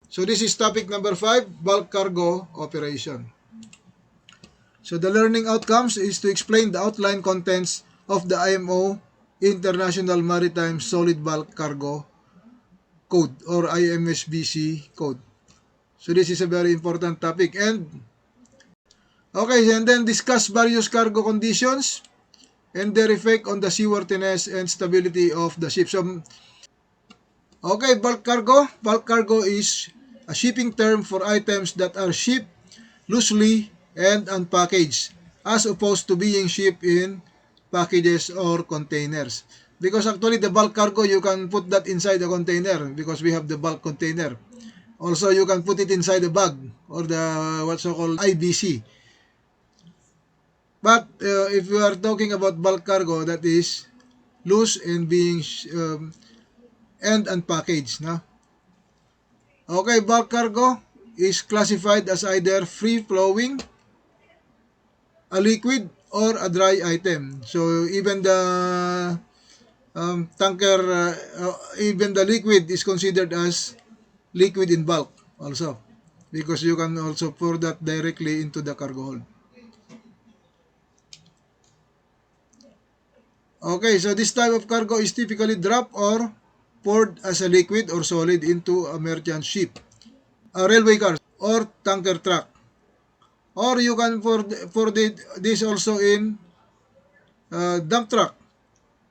So this is topic number 5, bulk cargo operation. So the learning outcomes is to explain the outline contents of the IMO International Maritime Solid Bulk Cargo Code or IMSBC code. So this is a very important topic. And then discuss various cargo conditions and their effect on the seaworthiness and stability of the ship. So, bulk cargo. Bulk cargo is a shipping term for items that are shipped loosely and unpackaged as opposed to being shipped in packages or containers. Because actually the bulk cargo, you can put that inside a container because we have the bulk container. Also, you can put it inside a bag or the what's so called IBC. But if you are talking about bulk cargo, that is loose and being and unpackaged. No? Okay, bulk cargo is classified as either free-flowing, a liquid, or a dry item. So even the tanker, even the liquid is considered as liquid in bulk also because you can also pour that directly into the cargo hold. Okay, so this type of cargo is typically dropped or poured as a liquid or solid into a merchant ship, a railway car, or tanker truck. Or you can pour this also in dump truck,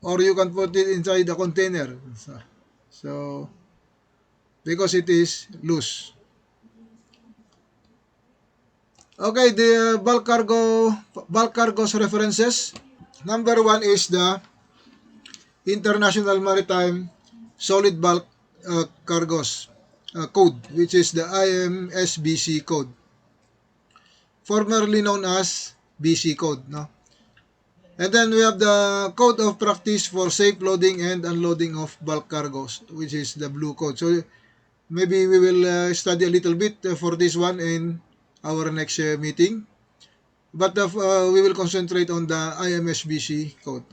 or you can put it inside a container. So because it is loose. Okay, the bulk cargo's references. Number 1 is the International Maritime Solid Bulk Cargos Code, which is the IMSBC code, formerly known as BC code. No? And then we have the Code of Practice for Safe Loading and Unloading of Bulk Cargos, which is the blue code. So maybe we will study a little bit for this one in our next meeting. But we will concentrate on the IMSBC code.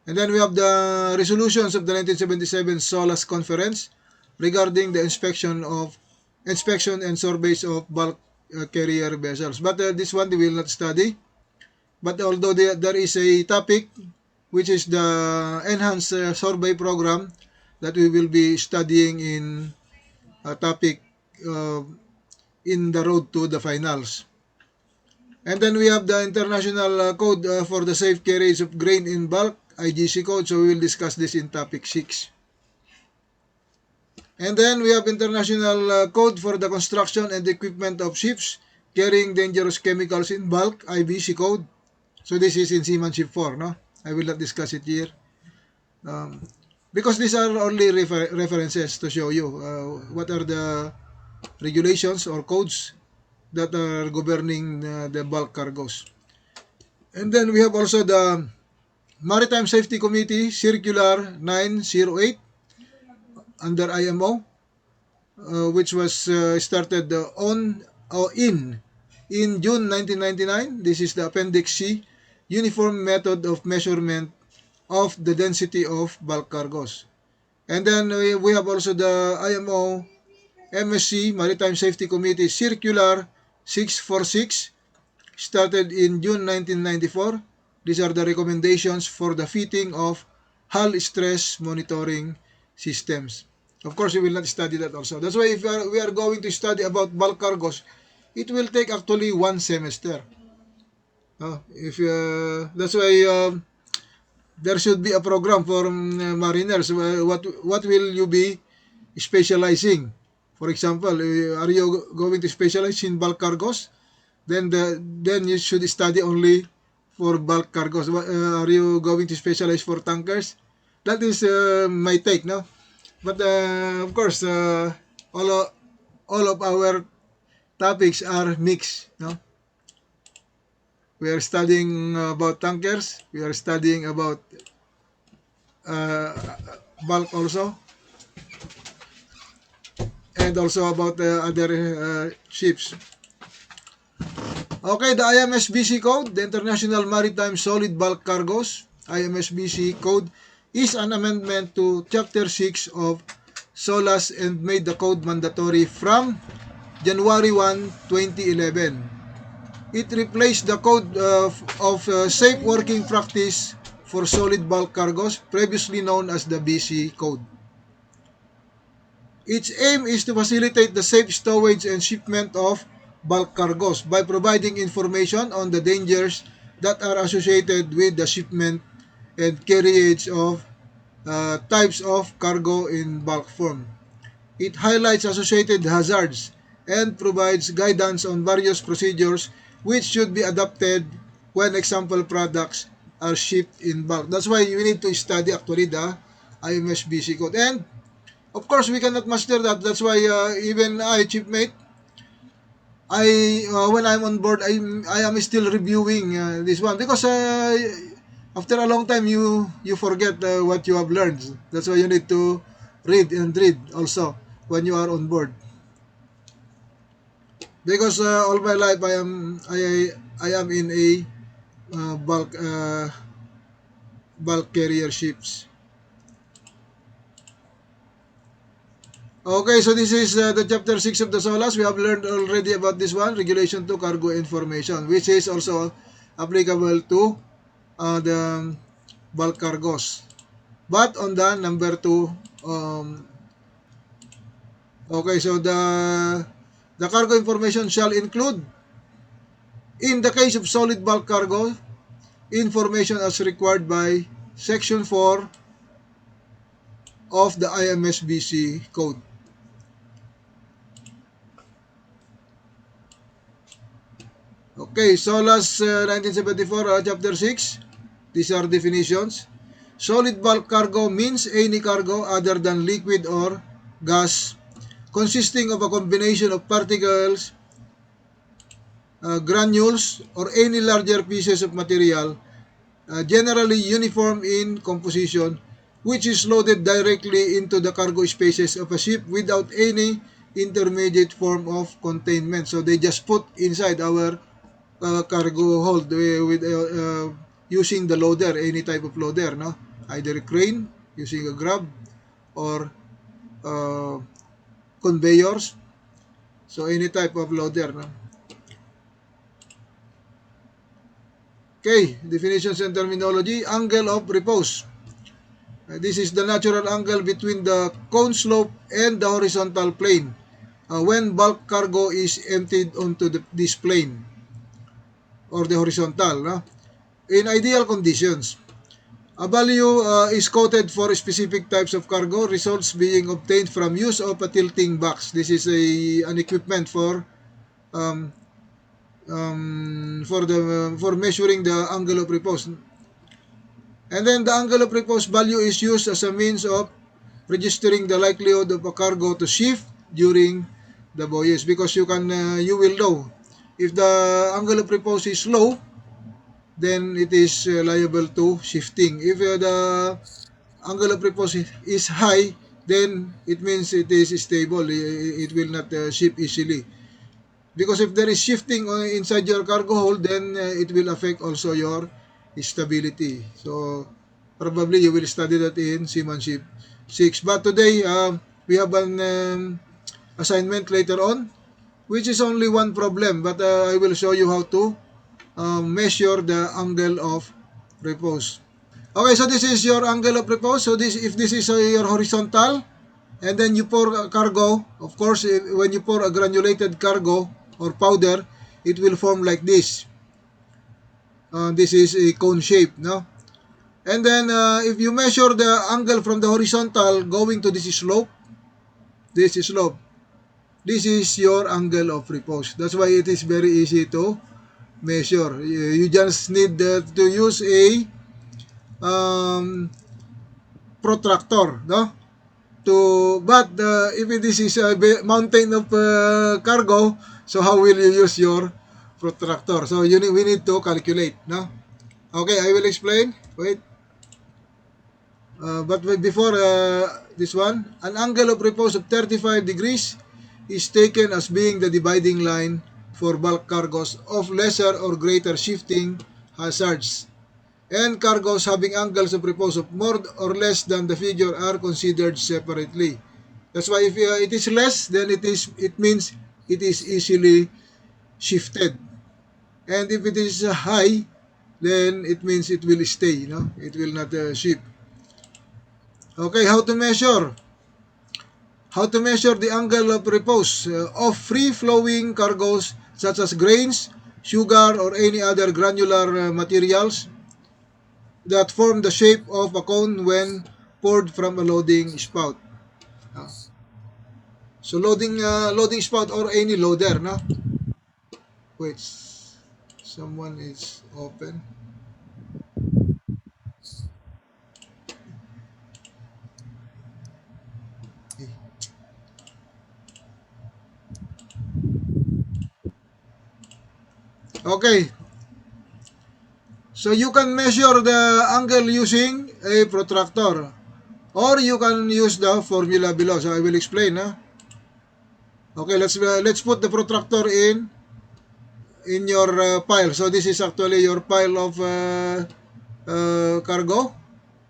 And then we have the resolutions of the 1977 SOLAS conference regarding the inspection and surveys of bulk carrier vessels. But this one we will not study. But although there is a topic which is the enhanced survey program that we will be studying in a topic in the road to the finals. And then we have the International Code for the Safe Carriage of Grain in Bulk, IGC code. So we will discuss this in topic 6. And then we have International Code for the Construction and Equipment of Ships Carrying Dangerous Chemicals in Bulk, IBC code. So this is in Seamanship 4, no? I will not discuss it here. Because these are only references to show you what are the regulations or codes that are governing the bulk cargoes. And then we have also the Maritime Safety Committee Circular 908 under IMO, which was started in June 1999. This is the Appendix C, Uniform Method of Measurement of the Density of Bulk Cargos. And then we have also the IMO MSC, Maritime Safety Committee Circular 646, started in June 1994. These are the recommendations for the fitting of hull stress monitoring systems. Of course, we will not study that also. That's why if we are going to study about bulk cargos, it will take actually 1 semester. That's why there should be a program for mariners. What will you be specializing? For example, are you going to specialize in bulk cargos? Then you should study only for bulk cargos. Are you going to specialize for tankers? That is my take, no? But of course, all of our topics are mixed, no? We are studying about tankers. We are studying about bulk also, and also about other ships. Okay, the IMSBC code, the International Maritime Solid Bulk Cargos, IMSBC code, is an amendment to Chapter 6 of SOLAS and made the code mandatory from January 1, 2011. It replaced the code of safe working practice for solid bulk cargos, previously known as the BC code. Its aim is to facilitate the safe stowage and shipment of bulk cargos by providing information on the dangers that are associated with the shipment and carriage of types of cargo in bulk form. It highlights associated hazards and provides guidance on various procedures which should be adopted when example products are shipped in bulk. That's why you need to study actually the IMSBC code. And of course, we cannot master that. That's why even I, Chiefmate, when I'm on board, I am still reviewing this one because after a long time you forget what you have learned. That's why you need to read and read also when you are on board. Because all my life I am in a bulk carrier ships. Okay, so this is the chapter 6 of the SOLAS. We have learned already about this one, Regulation to Cargo Information, which is also applicable to the bulk cargos. But on the number 2, okay, so the cargo information shall include, in the case of solid bulk cargo, information as required by Section 4 of the IMSBC code. Okay, SOLAS 1974, Chapter 6. These are definitions. Solid bulk cargo means any cargo other than liquid or gas consisting of a combination of particles, granules, or any larger pieces of material, generally uniform in composition, which is loaded directly into the cargo spaces of a ship without any intermediate form of containment. So they just put inside our cargo hold with using the loader, any type of loader, no? Either a crane, using a grab, or conveyors. So any type of loader, no? Okay, definitions and terminology. Angle of repose. This is the natural angle between the cone slope and the horizontal plane when bulk cargo is emptied onto this plane or the horizontal. No? In ideal conditions, a value is quoted for specific types of cargo, results being obtained from use of a tilting box. This is an equipment for measuring the angle of repose. And then the angle of repose value is used as a means of registering the likelihood of a cargo to shift during the voyage, because you will know if the angle of repose is low, then it is liable to shifting. If the angle of repose is high, then it means it is stable. It will not shift easily. Because if there is shifting inside your cargo hold, then it will affect also your stability. So probably you will study that in Seamanship 6. But today, we have an assignment later on, which is only one problem. But I will show you how to measure the angle of repose. Okay, so this is your angle of repose. So if this is your horizontal, and then you pour cargo, of course, when you pour a granulated cargo or powder, it will form like this. This is a cone shape, no? And then if you measure the angle from the horizontal going to this slope, this is your angle of repose. That's why it is very easy to measure. You just need to use a protractor, no? But if this is a mountain of cargo, so how will you use your protractor? So we need to calculate, no? Okay, I will explain. Wait. But before this one, an angle of repose of 35 degrees is taken as being the dividing line for bulk cargos of lesser or greater shifting hazards. And cargos having angles of repose of more or less than the figure are considered separately. That's why if it is less, then it means it is easily shifted. And if it is high, then it means it will stay, it will not shift. Okay, how to measure? How to measure the angle of repose of free-flowing cargoes such as grains, sugar, or any other granular materials that form the shape of a cone when poured from a loading spout. Uh, so loading spout or any loader, no? Wait, someone is open. Okay, so you can measure the angle using a protractor, or you can use the formula below. So I will explain. Okay, let's put the protractor in your pile. So this is actually your pile of cargo.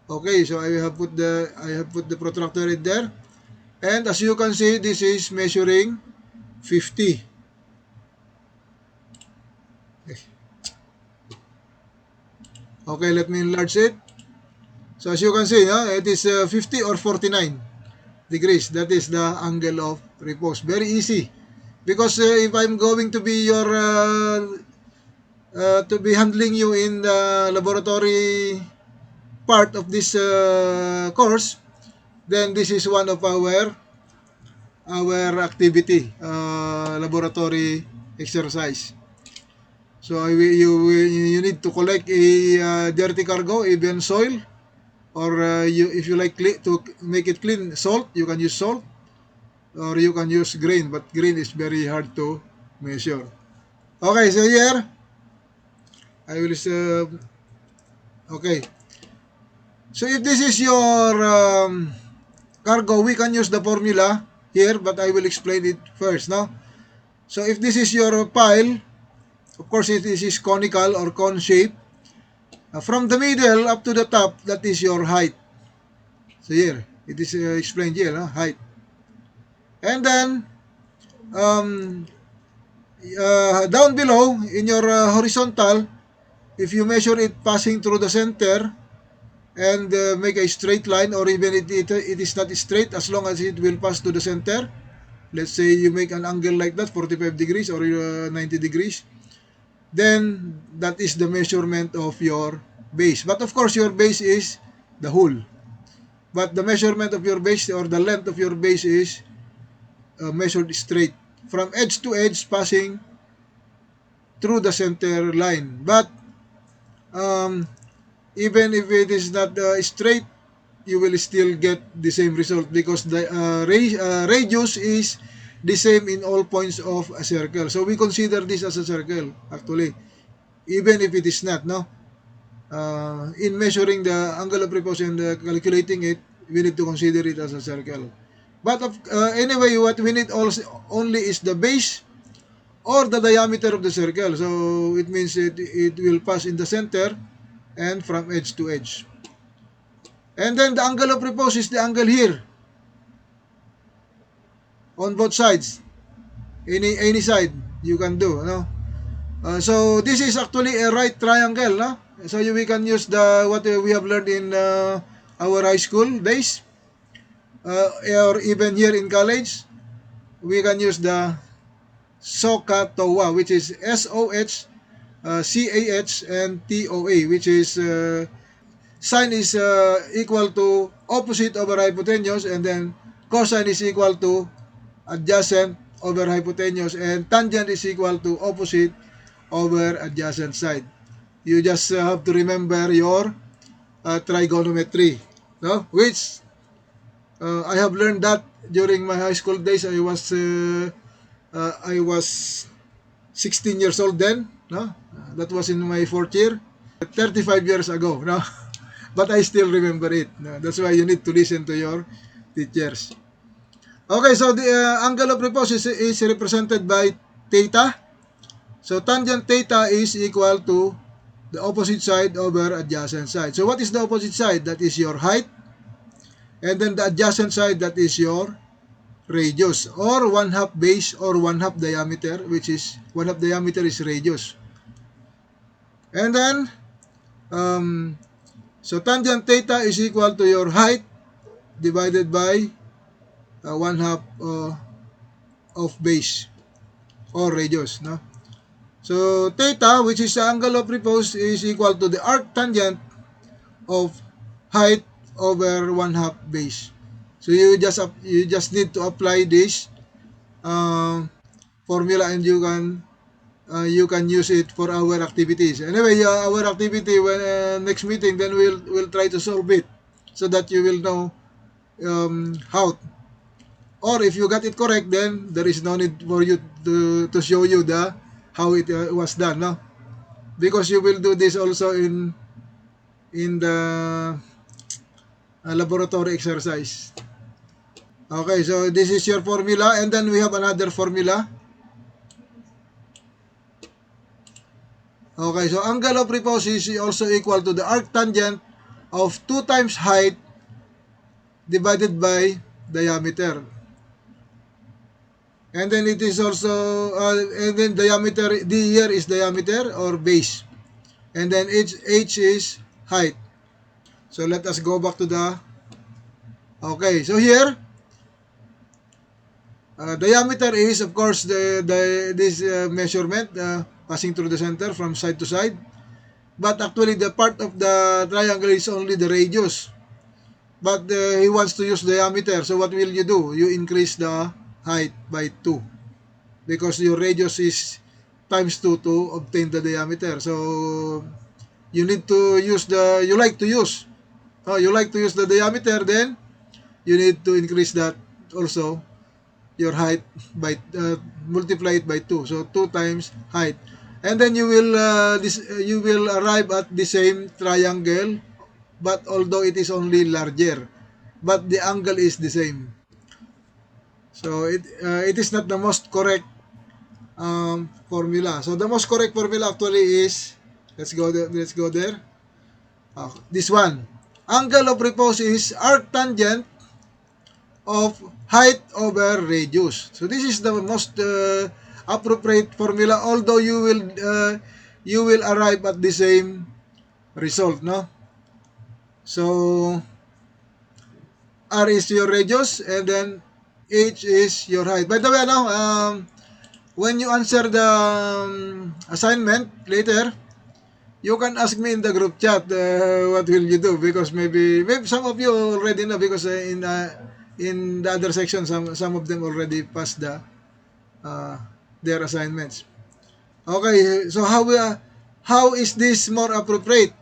Okay, so I have put the protractor in there, and as you can see, this is measuring 50. Okay, let me enlarge it. So as you can see, it is 50 or 49 degrees. That is the angle of repose. Very easy. Because if I'm going to be to be handling you in the laboratory part of this course, then this is one of our activity, laboratory exercise. So you need to collect a dirty cargo, even soil, or if you like to make it clean, salt. You can use salt, or you can use grain, but grain is very hard to measure. Okay, so here I will. Okay, so if this is your cargo, we can use the formula here, but I will explain it first. Now, so if this is your pile, of course, this is conical or cone shape. From the middle up to the top, that is your height. So here, it is explained here, height. And then, um, down below, in your horizontal, if you measure it passing through the center and make a straight line, or even it is not straight, as long as it will pass to the center, let's say you make an angle like that, 45 degrees or 90 degrees, then that is the measurement of your base. But of course, your base is the whole. But the measurement of your base, or the length of your base, is measured straight from edge to edge, passing through the center line. But um, even if it is not straight, you will still get the same result, because the radius is the same in all points of a circle. So we consider this as a circle, actually, even if it is not. No, in measuring the angle of repose and calculating it, we need to consider it as a circle. But anyway, what we need also only is the base or the diameter of the circle. So it means it will pass in the center and from edge to edge. And then the angle of repose is the angle here on both sides. Any side you can do. No? So this is actually a right triangle. No? So we can use the what we have learned in our high school days, or even here in college. We can use the SOHCAHTOA, which is SOHCAH and TOA, which is sine is equal to opposite over hypotenuse, and then cosine is equal to adjacent over hypotenuse, and tangent is equal to opposite over adjacent side. You just have to remember your trigonometry, no? Which I have learned that during my high school days. I was 16 years old then, no? That was in my fourth year, 35 years ago, no? But I still remember it. No? That's why you need to listen to your teachers. Okay, so the angle of repose is represented by theta. So tangent theta is equal to the opposite side over adjacent side. So what is the opposite side? That is your height. And then the adjacent side, that is your radius, or 1/2 base or 1/2 diameter, which is 1/2 diameter is radius. And then so tangent theta is equal to your height divided by 1/2 of base or radius, no? So theta, which is the angle of repose, is equal to the arc tangent of height over 1/2 base. So you just need to apply this formula, and you can use it for our activities. Anyway, our activity when next meeting, then we'll try to solve it so that you will know how. Or if you got it correct, then there is no need for you to show you the how it was done, no? Because you will do this also in the laboratory exercise. Okay, so this is your formula, and then we have another formula. Okay, so angle of repose is also equal to the arc tangent of 2 times height divided by diameter. And then it is also, and then diameter, D here is diameter or base. And then H is height. So let us go back to the, okay, so here, diameter is, of course, this measurement passing through the center from side to side. But actually, the part of the triangle is only the radius. But he wants to use diameter. So what will you do? You increase the height by 2. Because your radius is times 2 to obtain the diameter. So you need to use you like to use the diameter, then you need to increase that also, your height, by multiply it by 2. So 2 times height. And then you will arrive at the same triangle, but although it is only larger, but the angle is the same. So it is not the most correct formula. So the most correct formula actually is, let's go there. This one. Angle of repose is arc tangent of height over radius. So this is the most appropriate formula, although you will arrive at the same result, no? So R is your radius, and then H is your height. By the way, when you answer the assignment later, you can ask me in the group chat what will you do, because maybe some of you already know, because in the other section, some of them already passed their assignments. Okay, so how is this more appropriate?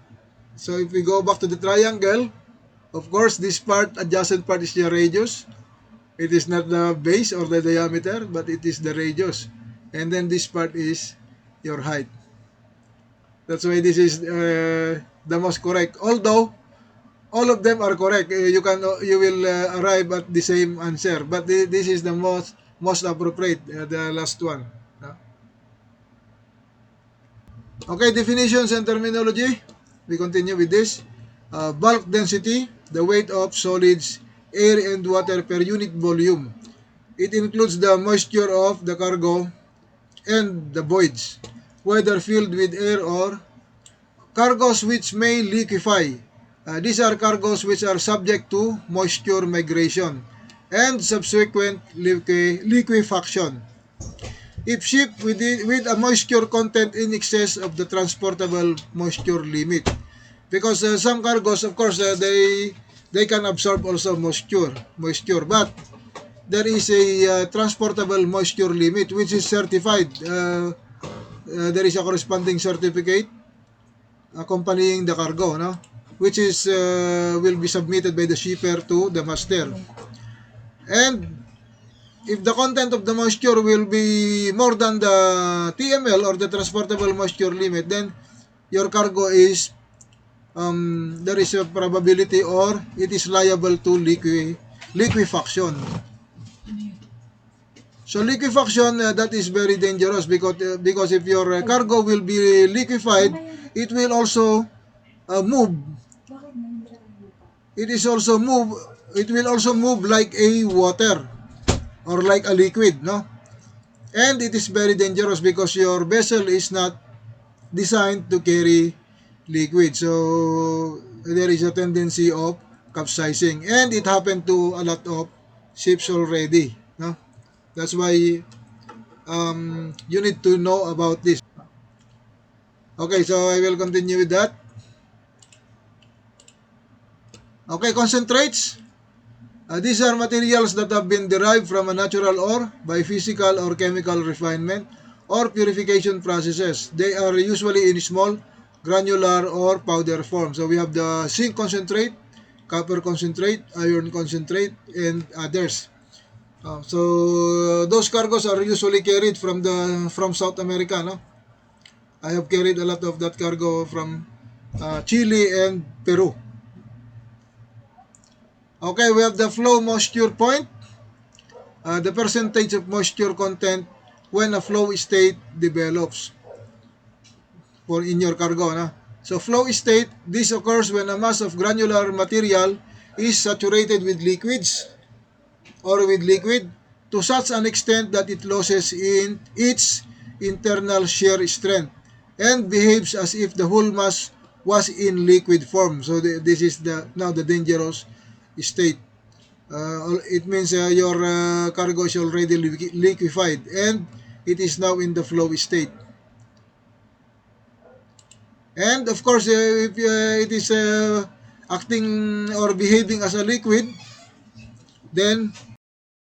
So if we go back to the triangle, of course, this part, adjacent part, is your radius. It is not the base or the diameter, but it is the radius. And then this part is your height. That's why this is the most correct. Although all of them are correct, you will arrive at the same answer. But this is the most appropriate, the last one. Okay, definitions and terminology. We continue with this. Bulk density, the weight of solids, air, and water per unit volume. It includes the moisture of the cargo and the voids, whether filled with air or cargoes which may liquefy. These are cargoes which are subject to moisture migration and subsequent liquefaction. If shipped with a moisture content in excess of the transportable moisture limit. Because some cargoes, of course, they can absorb also moisture, but there is a transportable moisture limit which is certified. There is a corresponding certificate accompanying the cargo, no? Which is will be submitted by the shipper to the master. And if the content of the moisture will be more than the TML or the transportable moisture limit, then your cargo is there is a probability, or it is liable to liquefaction. So liquefaction, that is very dangerous, because if your cargo will be liquefied, it will also move. It will also move like a water. or like a liquid, no? And it is very dangerous because your vessel is not designed to carry liquid. So there is a tendency of capsizing, and it happened to a lot of ships already, no? That's why you need to know about this. Okay, so I will continue with that. Okay, concentrates. These are materials that have been derived from a natural ore by physical or chemical refinement or purification processes. They are usually in small, granular, or powder form. So we have the zinc concentrate, copper concentrate, iron concentrate, and others. So those cargoes are usually carried from South America. No? I have carried a lot of that cargo from Chile and Peru. Okay, we have the flow moisture point. The percentage of moisture content when a flow state develops for in your cargo. No? So flow state, this occurs when a mass of granular material is saturated with liquids or with liquid to such an extent that it loses in its internal shear strength and behaves as if the whole mass was in liquid form. So this is now the dangerous state. It means your cargo is already liquefied and it is now in the flow state. And of course, if it is acting or behaving as a liquid, then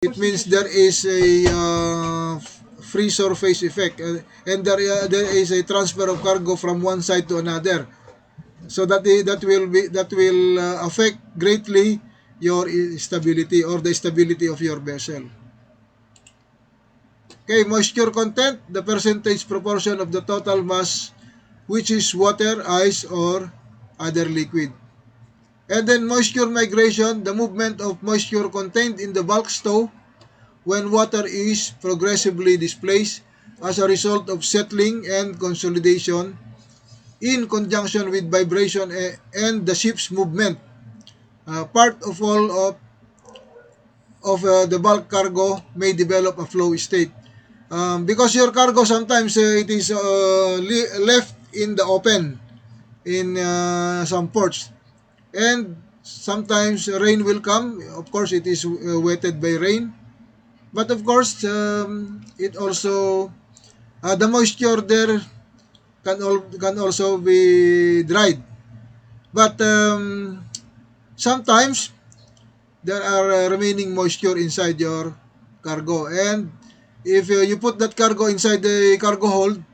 it means there is a free surface effect, and there is a transfer of cargo from one side to another. So that will affect greatly your stability or the stability of your vessel. Okay, moisture content, the percentage proportion of the total mass which is water, ice, or other liquid. And then moisture migration, the movement of moisture contained in the bulk stow when water is progressively displaced as a result of settling and consolidation in conjunction with vibration and the ship's movement. Part of all of the bulk cargo may develop a flow state. Because your cargo sometimes it is left in the open in some ports, and sometimes rain will come. Of course, it is wetted by rain, but of course it also the moisture there can also be dried. But sometimes there are remaining moisture inside your cargo, and if you put that cargo inside the cargo hold,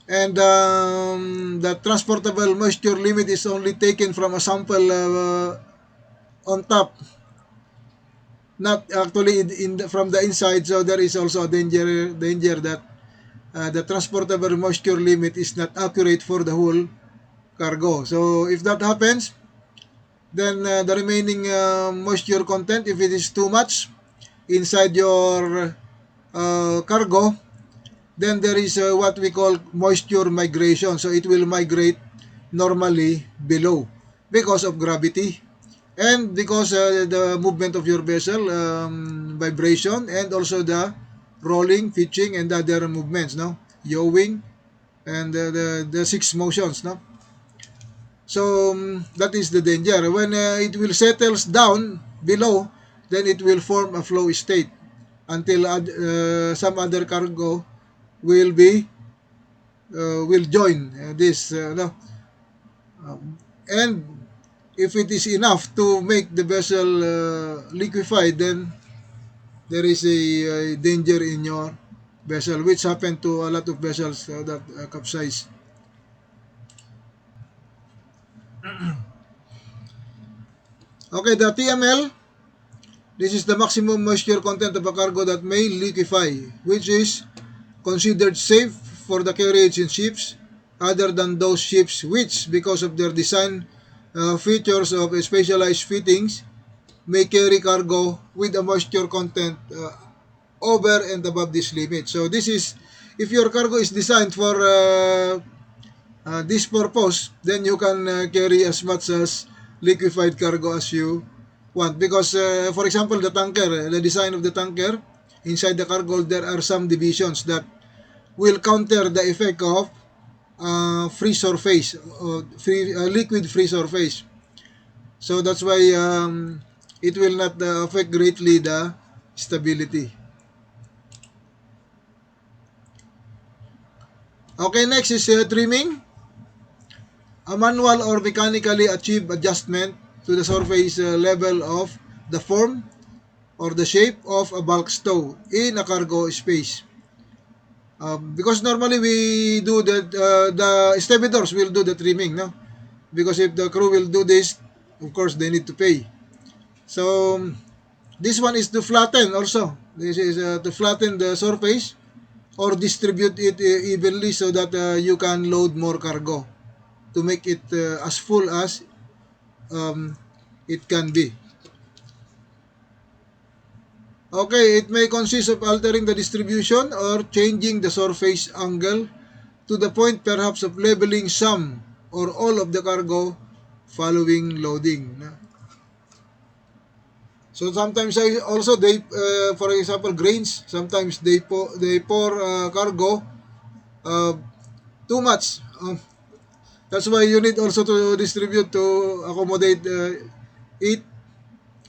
and the transportable moisture limit is only taken from a sample on top, not actually from the inside. So there is also a danger that the transportable moisture limit is not accurate for the whole cargo. So if that happens, then the remaining moisture content, if it is too much inside your cargo, then there is what we call moisture migration. So it will migrate normally below because of gravity and because the movement of your vessel, vibration, and also the rolling, pitching, and other movements, no, yawing, and the six motions, no. So that is the danger. When it will settles down below, then it will form a flow state until some other cargo will be will join this, no. And if it is enough to make the vessel liquefied, then there is a danger in your vessel, which happened to a lot of vessels that capsize. Okay, the TML, this is the maximum moisture content of a cargo that may liquefy, which is considered safe for the carriage in ships other than those ships which, because of their design features of specialized fittings, may carry cargo with a moisture content over and above this limit. So this is, if your cargo is designed for this purpose, then you can carry as much as liquefied cargo as you want, because for example, the tanker, the design of the tanker, inside the cargo hold, there are some divisions that will counter the effect of free surface, liquid free surface. So that's why it will not affect greatly the stability. Okay, next is trimming. A manual or mechanically achieved adjustment to the surface level of the form or the shape of a bulk stow in a cargo space. Because normally we do that, the stevedores will do the trimming, no? Because if the crew will do this, of course they need to pay. So this one is to flatten also. This is to flatten the surface or distribute it evenly so that you can load more cargo to make it as full as um, it can be. Okay, it may consist of altering the distribution or changing the surface angle to the point perhaps of leveling some or all of the cargo following loading. So sometimes I also they for example grains, sometimes they pour cargo uh, too much. That's why you need also to distribute to accommodate it,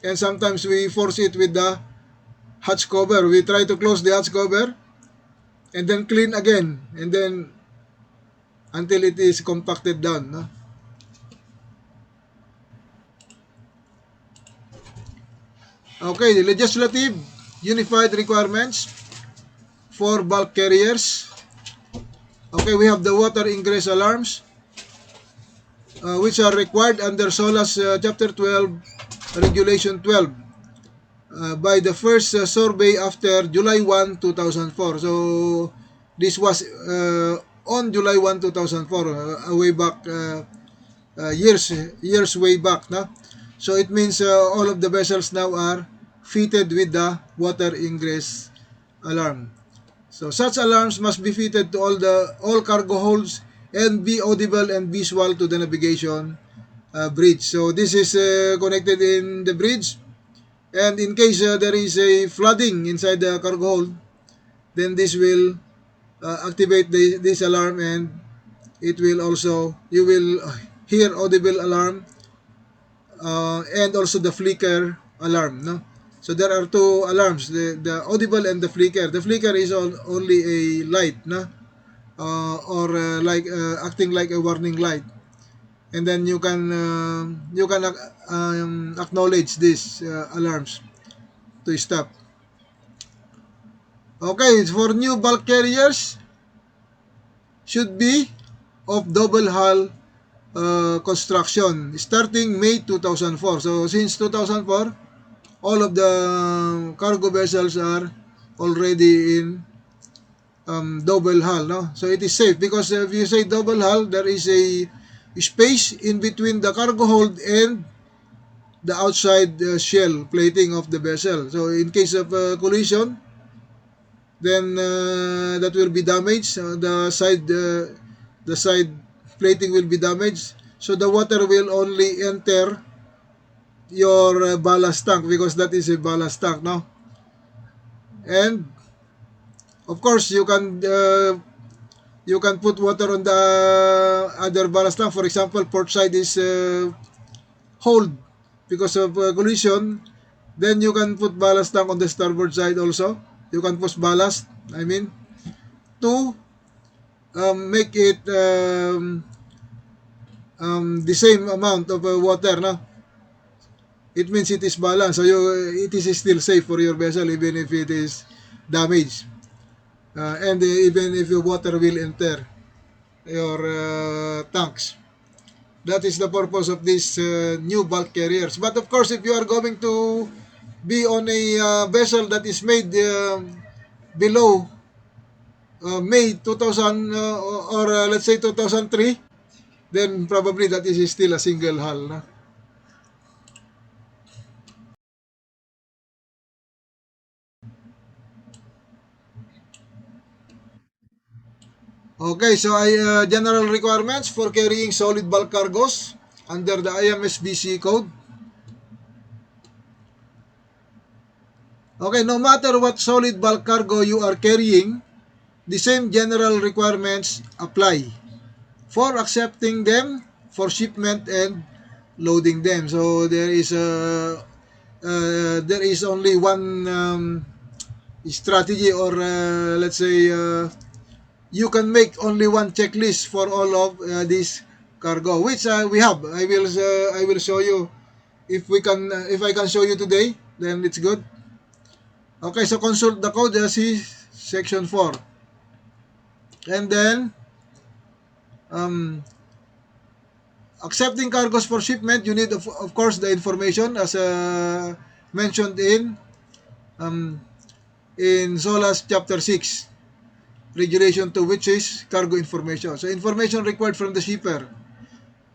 and sometimes we force it with the hatch cover. We try to close the hatch cover and then clean again, and then until it is compacted down. No? Okay, the legislative unified requirements for bulk carriers. Okay, we have the water ingress alarms, which are required under SOLAS Chapter 12, Regulation 12, by the first survey after July 1, 2004. So, this was on July 1, 2004, way back, years way back. No? So, it means all of the vessels now are fitted with the water ingress alarm. So such alarms must be fitted to all cargo holds and be audible and visual to the navigation bridge. So this is connected in the bridge, and in case there is a flooding inside the cargo hold, then this will activate this alarm, and it will also you will hear audible alarm and also the flicker alarm. No? So there are two alarms, the audible and the flicker. The flicker is only a light, no? Or acting like a warning light, and then you can acknowledge these alarms to stop. Okay, for new bulk carriers, should be of double hull construction starting May 2004. So since 2004, all of the cargo vessels are already in double hull, no? So it is safe because if you say double hull, there is a space in between the cargo hold and the outside shell plating of the vessel. So in case of collision, then that will be damaged. The side plating will be damaged. So the water will only enter your ballast tank because that is a ballast tank, no? And of course, you can put water on the other ballast tank. For example, port side is hold because of collision. Then you can put ballast tank on the starboard side also. You can push ballast, I mean, to make it the same amount of water. No? It means it is balanced. So it is still safe for your vessel even if it is damaged. And even if your water will enter your tanks. That is the purpose of these new bulk carriers. But of course, if you are going to be on a vessel that is made below May 2000 or let's say 2003, then probably that is still a single hull. No? Okay, so general requirements for carrying solid bulk cargos under the IMSBC code. Okay, no matter what solid bulk cargo you are carrying, the same general requirements apply for accepting them, for shipment, and loading them. So there is only one strategy, or let's say you can make only one checklist for all of this cargo, which we have. I will show you if we can if I can show you today, then it's good. Okay, so consult the code, see section 4, and then um, accepting cargoes for shipment, you need of course the information as mentioned um, in SOLAS chapter 6, regulation 2, which is cargo information. So information required from the shipper.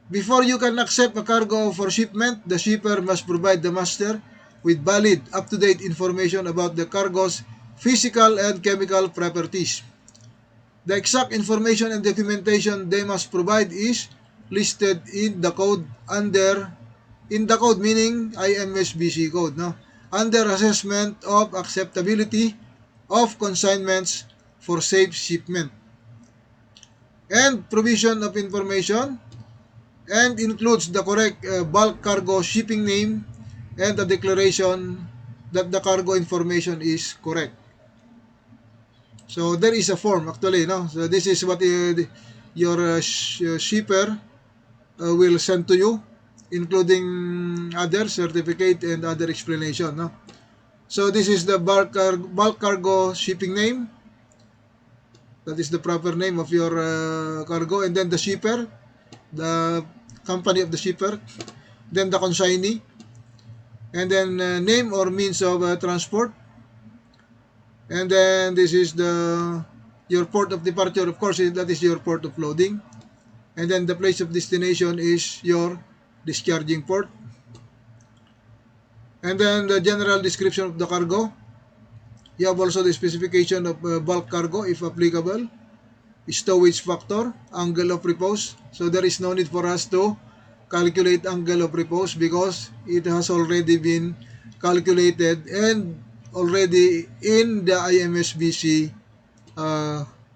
Before you can accept a cargo for shipment, the shipper must provide the master with valid, up-to-date information about the cargo's physical and chemical properties. The exact information and documentation they must provide is listed in the code meaning IMSBC code, no? Under assessment of acceptability of consignments for safe shipment, and provision of information, and includes the correct bulk cargo shipping name and the declaration that the cargo information is correct. So there is a form actually, no? So this is what your shipper will send to you, including other certificate and other explanation, no? So this is the bulk cargo shipping name. That is the proper name of your cargo, and then the shipper, the company of the shipper, then the consignee, and then name or means of transport, and then this is the your port of departure. Of course, that is your port of loading, and then the place of destination is your discharging port, and then the general description of the cargo. You have also the specification of bulk cargo if applicable, stowage factor, angle of repose. So there is no need for us to calculate angle of repose because it has already been calculated and already in the IMSBC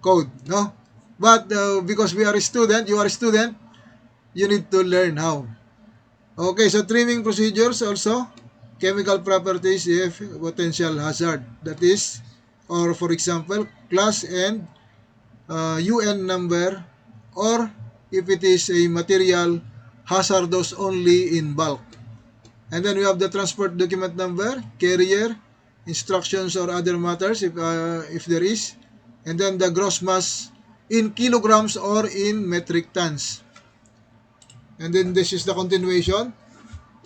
code, no? But because we are a student, you are a student, you need to learn how. Okay, so trimming procedures also, chemical properties if potential hazard. That is, or for example, class and UN number, or if it is a material hazardous only in bulk. And then we have the transport document number, carrier, instructions or other matters if there is. And then the gross mass in kilograms or in metric tons. And then this is the continuation.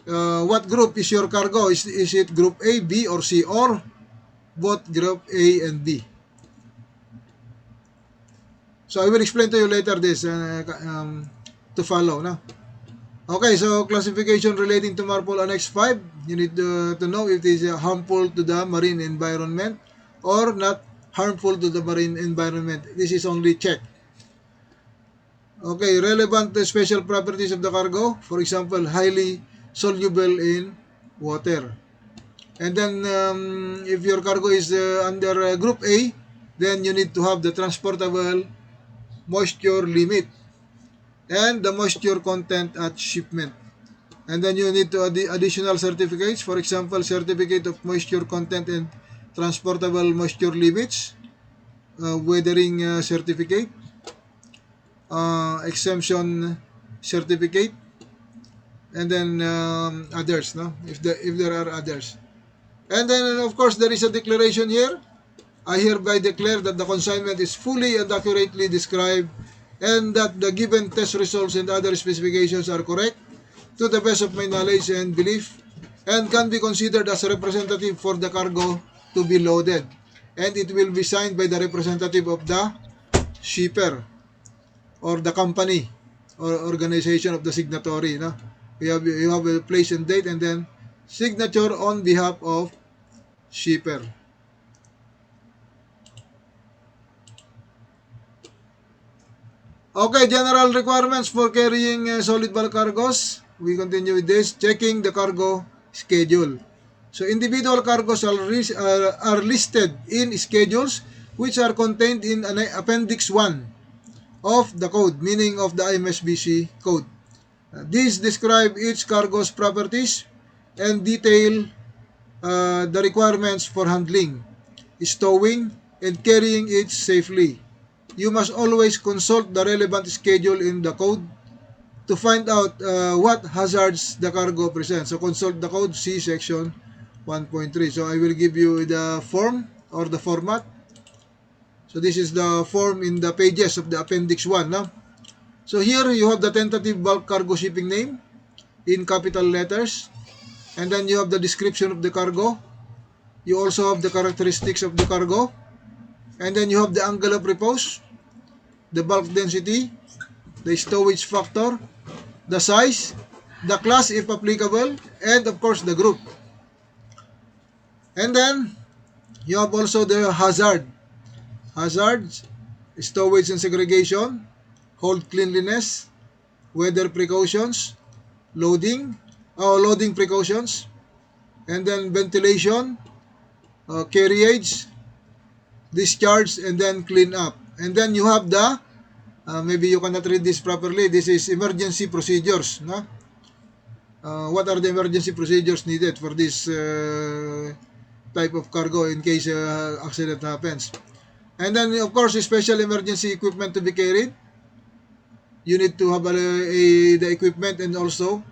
What group is your cargo? Is it group A, B, or C, or both group A and B? So I will explain to you later this to follow. No? Okay, so classification relating to MARPOL Annex 5. You need to know if it is harmful to the marine environment or not harmful to the marine environment. This is only check. Okay, relevant special properties of the cargo. For example, highly soluble in water. And then if your cargo is under Group A, then you need to have the transportable moisture limit and the moisture content at shipment. And then you need to add additional certificates. For example, certificate of moisture content and transportable moisture limits, weathering certificate, exemption certificate, and then others, no? If there are others. And then of course there is a declaration here. I hereby declare that the consignment is fully and accurately described and that the given test results and other specifications are correct to the best of my knowledge and belief and can be considered as a representative for the cargo to be loaded. And it will be signed by the representative of the shipper or the company or organization of the signatory. No? You have a place and date and then signature on behalf of shipper. Okay, general requirements for carrying solid bulk cargos. We continue with this. Checking the cargo schedule. So individual cargoes are listed in schedules which are contained in Appendix 1 of the code, meaning of the IMSBC code. These describe each cargo's properties and detail the requirements for handling, stowing, and carrying it safely. You must always consult the relevant schedule in the code to find out what hazards the cargo presents. So consult the code, see section 1.3. So I will give you the form or the format. So this is the form in the pages of the Appendix 1. No? So here you have the tentative bulk cargo shipping name in capital letters. And then you have the description of the cargo. You also have the characteristics of the cargo. And then you have the angle of repose, the bulk density, the stowage factor, the size, the class if applicable, and of course the group. And then you have also the hazards, stowage and segregation, hold cleanliness, weather precautions, loading precautions, and then ventilation, carriage, discharge, and then clean up. And then you have the, maybe you cannot read this properly, this is emergency procedures. No? What are the emergency procedures needed for this type of cargo in case accident happens? And then of course special emergency equipment to be carried. You need to have the equipment, and also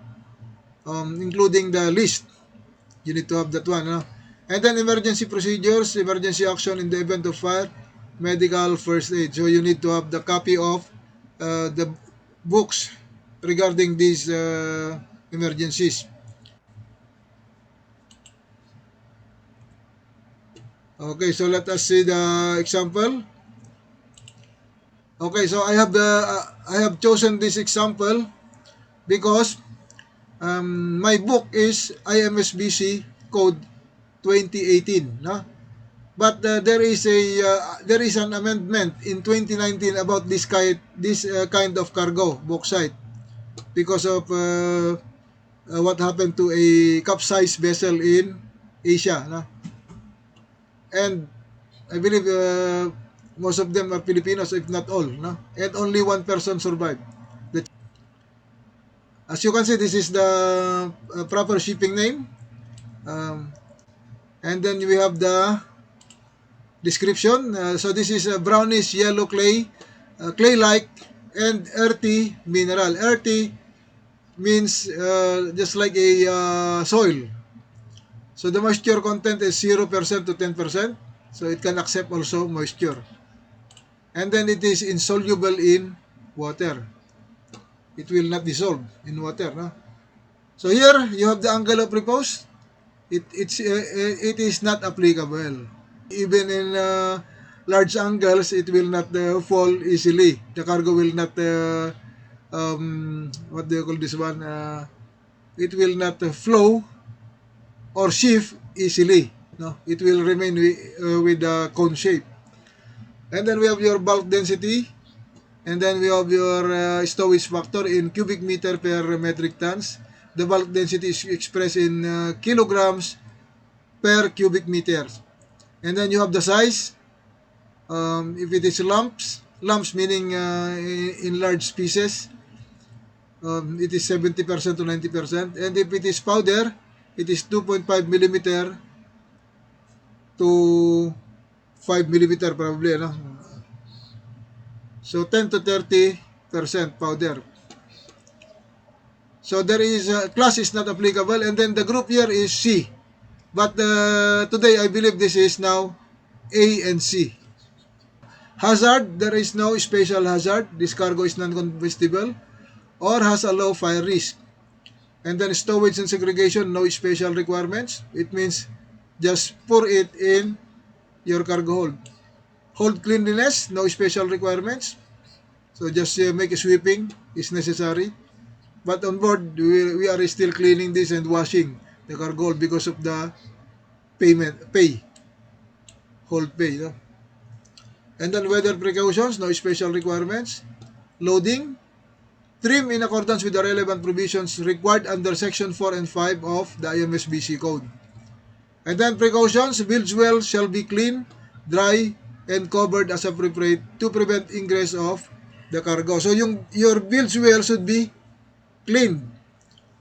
including the list. You need to have that one. No? And then emergency procedures, emergency action in the event of fire, medical first aid. So you need to have the copy of the books regarding these emergencies. Okay, so let us see the example. Okay, so I have chosen this example because my book is IMSBC code 2018, no? But there is an amendment in 2019 about this kind of cargo bauxite because of what happened to a capsized vessel in Asia, no? And I believe most of them are Filipinos, if not all, no? And only one person survived. As you can see, this is the proper shipping name. And then we have the description. So this is a brownish yellow clay, clay-like and earthy mineral. Earthy means just like a soil. So the moisture content is 0% to 10%. So it can accept also moisture. And then it is insoluble in water. It will not dissolve in water. No? So here you have the angle of repose. It is not applicable. Even in large angles, it will not fall easily. The cargo will not, what do you call this one? It will not flow or shift easily. No, it will remain with the cone shape. And then we have your bulk density. And then we have your stowage factor in cubic meter per metric tons. The bulk density is expressed in kilograms per cubic meters. And then you have the size. If it is lumps meaning in large pieces, it is 70% to 90%. And if it is powder, it is 2.5 millimeter to 5 millimeter probably. No? So 10 to 30% powder. So there is class is not applicable, and then the group here is C. But today I believe this is now A and C. Hazard, there is no special hazard. This cargo is non-combustible or has a low fire risk. And then stowage and segregation, no special requirements. It means just pour it in your cargo hold. Hold cleanliness, no special requirements. So just make a sweeping is necessary. But on board, we are still cleaning this and washing the cargo hold because of the hold pay. No? And then weather precautions, no special requirements. Loading, trim in accordance with the relevant provisions required under Section 4 and 5 of the IMSBC Code. And then precautions, bilge well shall be clean, dry, and covered as appropriate to prevent ingress of the cargo. So your bilge well should be clean.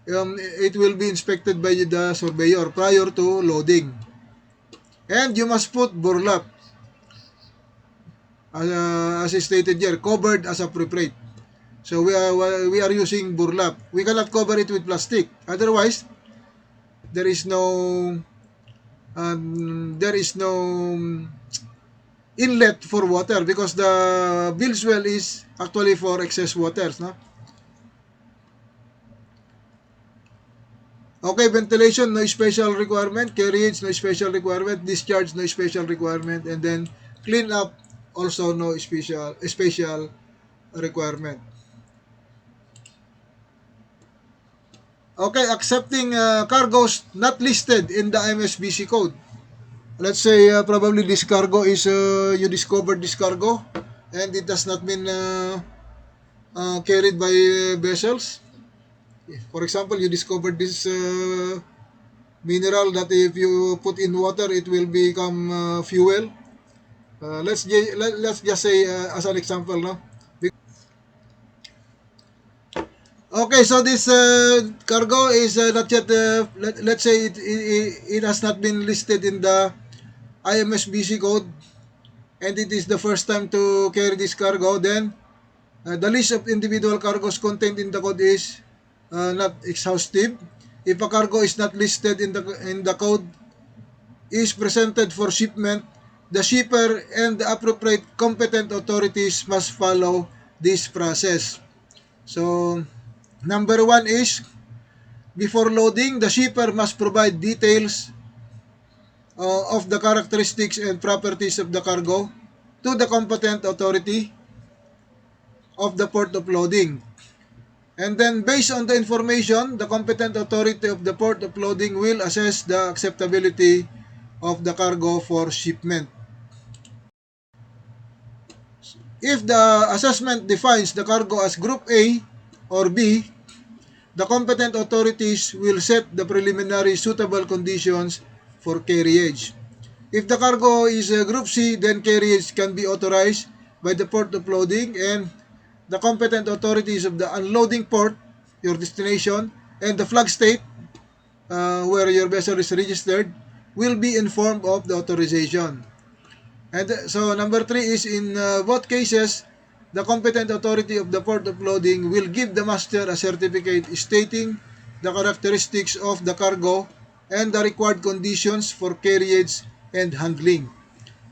It will be inspected by the surveyor prior to loading. And you must put burlap, as stated here, covered as appropriate. So we are using burlap. We cannot cover it with plastic. Otherwise, there is no inlet for water because the bilge well is actually for excess waters, no? Okay, ventilation, no special requirement. Carriage, no special requirement. Discharge, no special requirement. And then clean up, also no special requirement. Okay, accepting cargoes not listed in the IMSBC code. Let's say probably this cargo is, you discovered this cargo and it has not been carried by vessels. For example, you discovered this mineral that if you put in water, it will become fuel. Let's just say as an example, no? Okay, so this cargo is not yet, let's say it has not been listed in the IMSBC code and it is the first time to carry this cargo. Then the list of individual cargoes contained in the code is not exhaustive. If a cargo is not listed in the code, is presented for shipment, the shipper and the appropriate competent authorities must follow this process. So, number one is, before loading, the shipper must provide details of the characteristics and properties of the cargo to the competent authority of the port of loading. And then based on the information, the competent authority of the port of loading will assess the acceptability of the cargo for shipment. If the assessment defines the cargo as Group A or B, the competent authorities will set the preliminary suitable conditions for carriage. If the cargo is Group C, then carriage can be authorized by the port of loading, and the competent authorities of the unloading port, your destination, and the flag state where your vessel is registered will be informed of the authorization. And so number 3 is, in both cases, the competent authority of the port of loading will give the master a certificate stating the characteristics of the cargo and the required conditions for carriage and handling.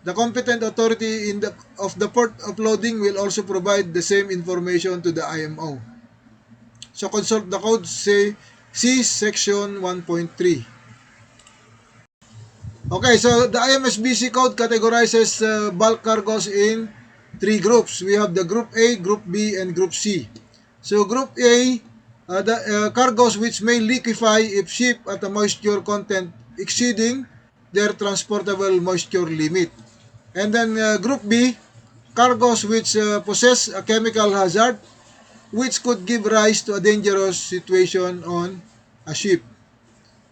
The competent authority of the port of loading will also provide the same information to the IMO. So consult the code, say, see section 1.3. Okay, so the IMSBC code categorizes bulk cargoes in 3 groups. We have the Group A, Group B, and Group C. So Group A, the cargoes which may liquefy if shipped at a moisture content exceeding their transportable moisture limit. And then Group B, cargoes which possess a chemical hazard which could give rise to a dangerous situation on a ship.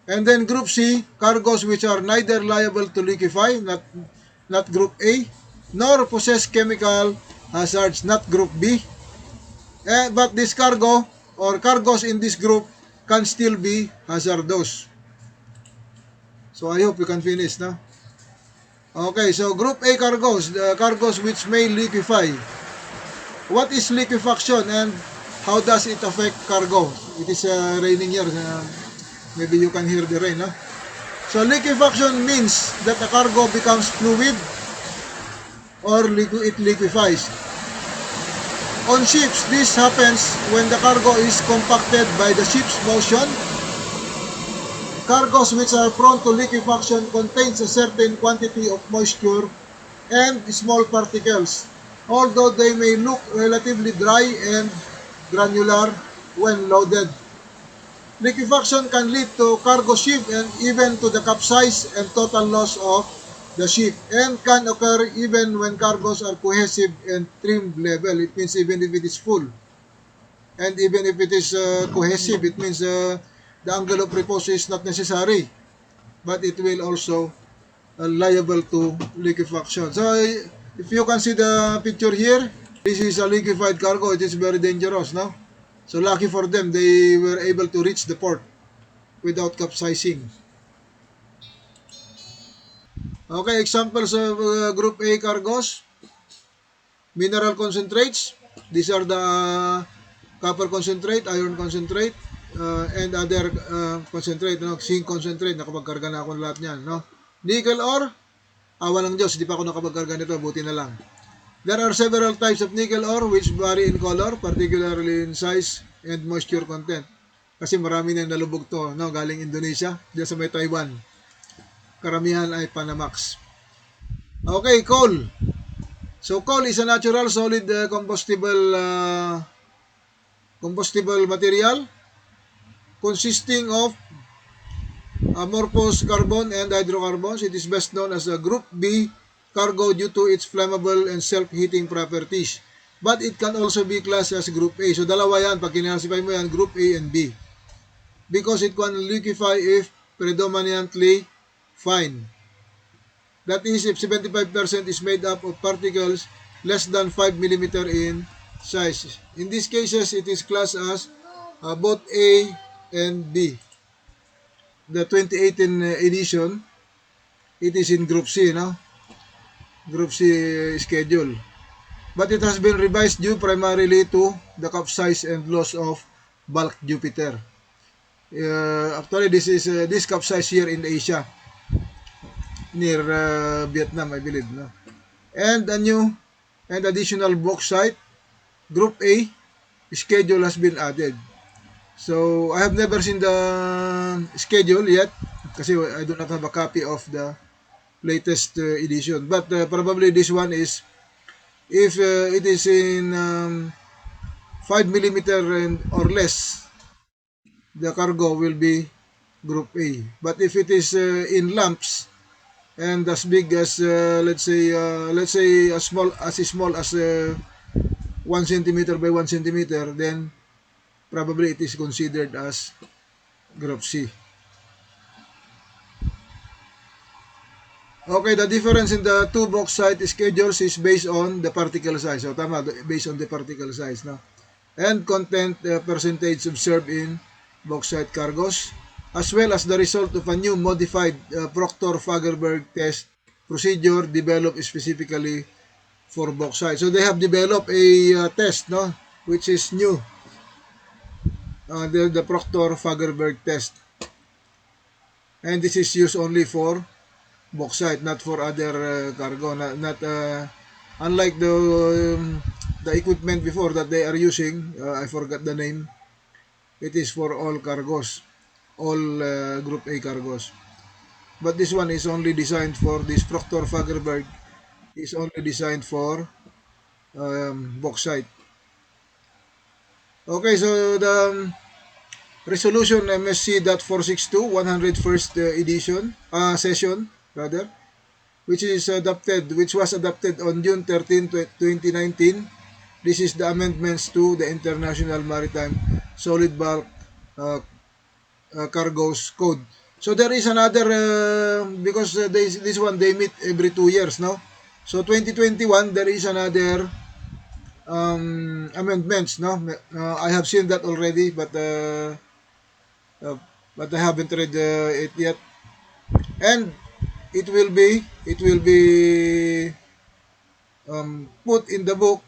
And then Group C, cargoes which are neither liable to liquefy, not Group A, nor possess chemical hazards, not Group B. But this cargo or cargoes in this group can still be hazardous. So I hope you can finish now. Okay, so Group A cargoes, the cargoes which may liquefy. What is liquefaction and how does it affect cargo? It is raining here. Maybe you can hear the rain, no? So liquefaction means that the cargo becomes fluid or it liquefies. On ships, this happens when the cargo is compacted by the ship's motion. Cargoes which are prone to liquefaction contains a certain quantity of moisture and small particles, although they may look relatively dry and granular when loaded. Liquefaction can lead to cargo shift and even to the capsize and total loss of the ship, and can occur even when cargoes are cohesive and trim level. It means even if it is full. And even if it is cohesive, it means the angle of repose is not necessary. but it will also liable to liquefaction. So if you can see the picture here, this is a liquefied cargo. It is very dangerous, no? So lucky for them, they were able to reach the port without capsizing. Okay, examples of Group A cargos. Mineral concentrates. These are the copper concentrate, iron concentrate, and other concentrate, no? Zinc concentrate. Nakapagkarga na ako ng lahat niyan, no? Nickel ore. Awa ng Diyos, di pa ako nakapagkarga nito. Buti na lang. There are several types of nickel ore which vary in color, particularly in size and moisture content. Kasi marami nang nalubog to, no? Galing Indonesia, diyan sa may Taiwan. Karamihan ay Panamax. Okay, coal. So coal is a natural solid combustible material consisting of amorphous carbon and hydrocarbons. It is best known as a Group B cargo due to its flammable and self-heating properties. But it can also be classed as Group A. So dalawa yan, pag kinasify mo yan, Group A and B. Because it can liquefy if predominantly fine. That is, if 75% is made up of particles less than 5 mm in size. In these cases, it is classed as both A and B. The 2018 edition, it is in Group C, no? Group C schedule. But it has been revised due primarily to the capsize and loss of bulk Jupiter. Actually, this capsize here in Asia, near Vietnam, I believe, no? And a new and additional bauxite, Group A schedule has been added. So, I have never seen the schedule yet kasi I do not have a copy of the latest edition. But probably this one is, if it is in 5 mm or less, the cargo will be Group A. But if it is in lumps and as big as let's say as small as 1 centimeter by 1 centimeter, then probably it is considered as Group C. Okay, the difference in the two bauxite schedules is based on the particle size. So tama, based on the particle size, no? And content percentage observed in bauxite cargos, as well as the result of a new modified Proctor-Fagerberg test procedure developed specifically for bauxite. So they have developed a test, no, which is new, the Proctor-Fagerberg test, and this is used only for bauxite, not for other cargo, not unlike the equipment before that they are using. I forgot the name. It is for all cargos, all Group A cargos. But this one is only designed for this Proctor-Fagerberg is only designed for bauxite. Okay, so the resolution MSC.462 101st edition session rather, which was adopted on June 13, 2019. This is the amendments to the International Maritime Solid Bulk Cargoes Code. So there is another because this one they meet every 2 years, no? So 2021 there is another amendments, no? I have seen that already, but I haven't read it yet. And it will be put in the book.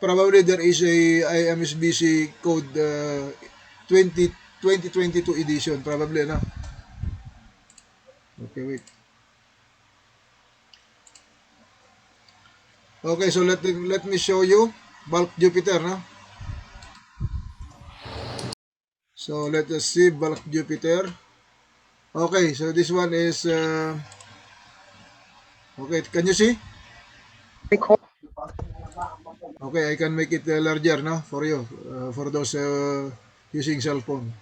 Probably there is a IMSBC code 2022 edition, probably, no? Okay, wait. Okay, so let me show you bulk Jupiter, no? So let us see bulk Jupiter. Okay, so this one is okay, can you see? Okay, I can make it larger, no, for you, for those using cell phone.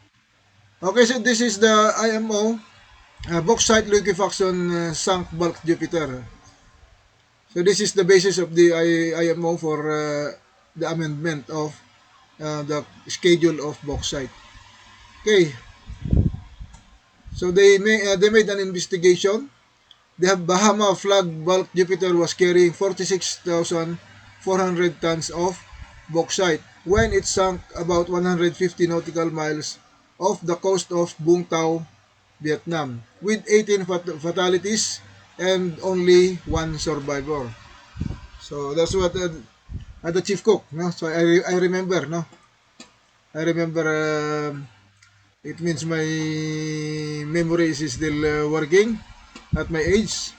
Okay, so this is the IMO bauxite liquefaction sunk bulk Jupiter. So this is the basis of the IMO for the amendment of the schedule of bauxite. Okay. So they made an investigation. The Bahama flag bulk Jupiter was carrying 46,400 tons of bauxite when it sank about 150 nautical miles off the coast of Bung Tau, Vietnam, with 18 fatalities and only one survivor. So that's what the chief cook, no. So I remember, no. I remember. It means my memory is still working at my age.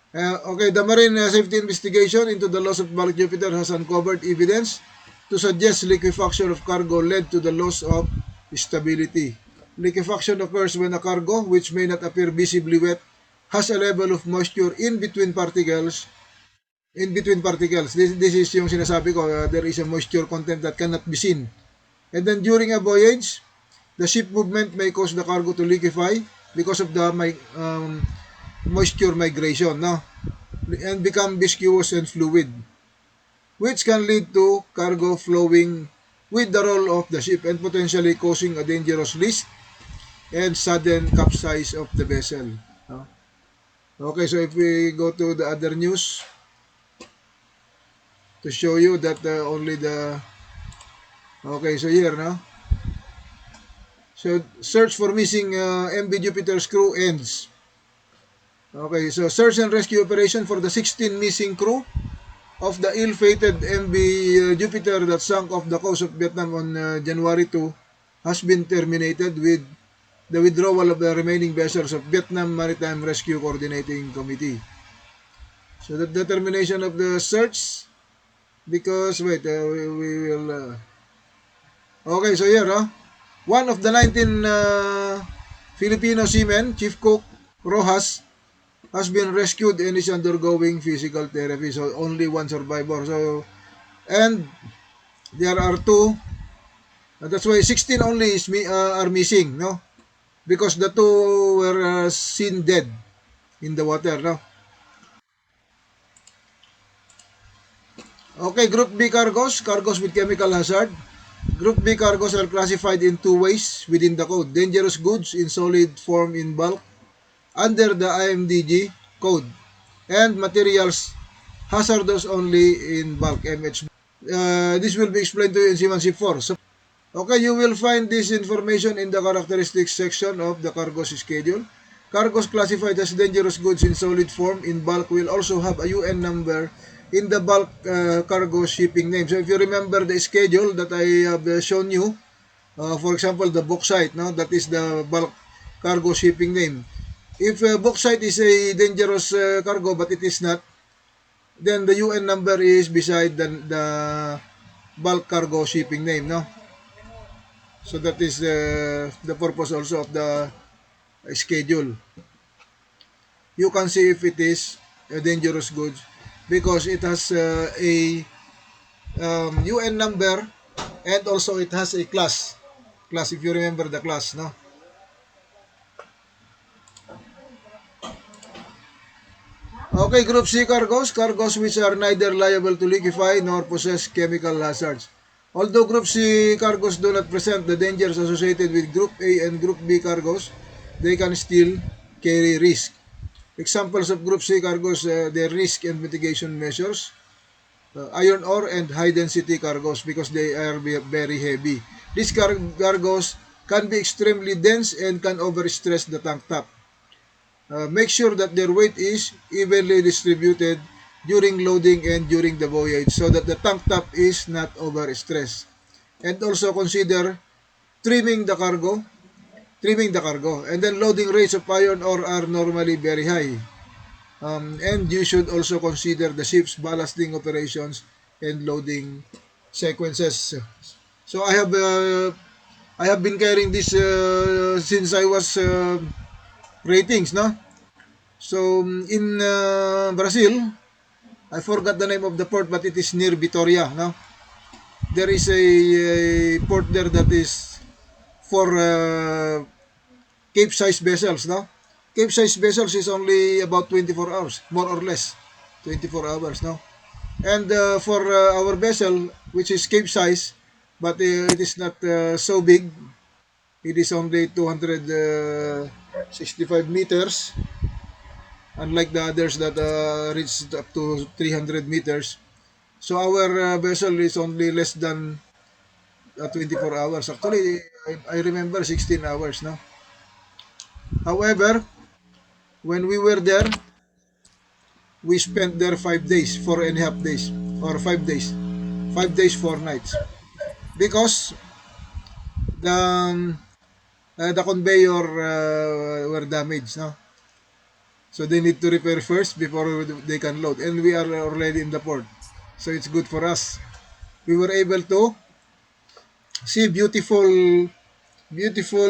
Okay, the Marine Safety Investigation into the loss of bulk Jupiter has uncovered evidence to suggest liquefaction of cargo led to the loss of stability. Liquefaction occurs when a cargo, which may not appear visibly wet, has a level of moisture in between particles. This is yung sinasabi ko, there is a moisture content that cannot be seen. And then during a voyage, the ship movement may cause the cargo to liquefy because of the moisture migration, no? And become viscous and fluid, which can lead to cargo flowing with the roll of the ship and potentially causing a dangerous leak and sudden capsize of the vessel. No? Okay, so if we go to the other news to show you that only the... Okay, so here, no? So search for missing MV Jupiter's crew ends. Okay, so search and rescue operation for the 16 missing crew of the ill-fated MV Jupiter that sank off the coast of Vietnam on January 2 has been terminated with the withdrawal of the remaining vessels of Vietnam Maritime Rescue Coordinating Committee. So the termination of the search, because wait, we will... Okay, so here, one of the 19 Filipino seamen, Chief Cook Rojas, has been rescued and is undergoing physical therapy. So only one survivor. So, and there are two. That's why 16 only are missing, no? Because the two were seen dead in the water, no? Okay, Group B cargos, cargos with chemical hazard. Group B cargos are classified in two ways within the code: dangerous goods in solid form in bulk under the IMDG code, and materials hazardous only in bulk, MH. This will be explained to you in Seaman Ship 4. So, okay, you will find this information in the characteristics section of the cargo's schedule. Cargoes classified as dangerous goods in solid form in bulk will also have a UN number in the bulk cargo shipping name. So if you remember the schedule that I have shown you, for example, the bauxite, no, that is the bulk cargo shipping name. If bauxite is a dangerous cargo but it is not, then the UN number is beside the bulk cargo shipping name, no? So that is the purpose also of the schedule. You can see if it is a dangerous goods because it has a UN number and also it has a class. Class, if you remember the class, no? Okay, Group C cargoes, cargoes which are neither liable to liquefy nor possess chemical hazards. Although Group C cargoes do not present the dangers associated with Group A and Group B cargoes, they can still carry risk. Examples of Group C cargoes, their risk and mitigation measures: iron ore and high-density cargoes because they are very heavy. These cargoes can be extremely dense and can overstress the tank top. Make sure that their weight is evenly distributed during loading and during the voyage so that the tank top is not overstressed. And also consider trimming the cargo. And then loading rates of iron ore are normally very high. And you should also consider the ship's ballasting operations and loading sequences. So I have been carrying this since I was ratings, no? So in Brazil, I forgot the name of the port, but it is near Vitoria, no? There is a port there that is for Cape-size vessels, no? Cape-size vessels is only about 24 hours, more or less, 24 hours, no? And for our vessel, which is Cape-size, but it is not so big, it is only 265 meters, unlike the others that reach up to 300 meters. So our vessel is only less than 24 hours. Actually, I remember 16 hours. No. However, when we were there, we spent there 5 days, 4.5 days, or 5 days, 5 days, 4 nights, because the conveyor were damaged. No, so they need to repair first before they can load, and we are already in the port, so it's good for us. We were able to see beautiful, beautiful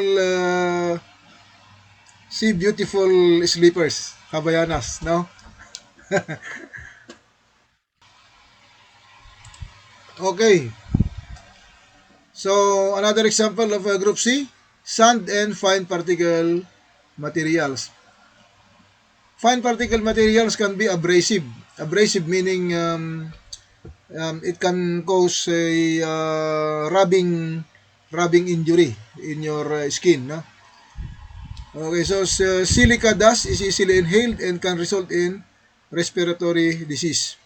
sleepers, Havayanas. No, okay. So another example of group C, sand and fine particle materials. Fine particle materials can be abrasive. Abrasive meaning it can cause a rubbing injury in your skin. No? Okay, so silica dust is easily inhaled and can result in respiratory disease.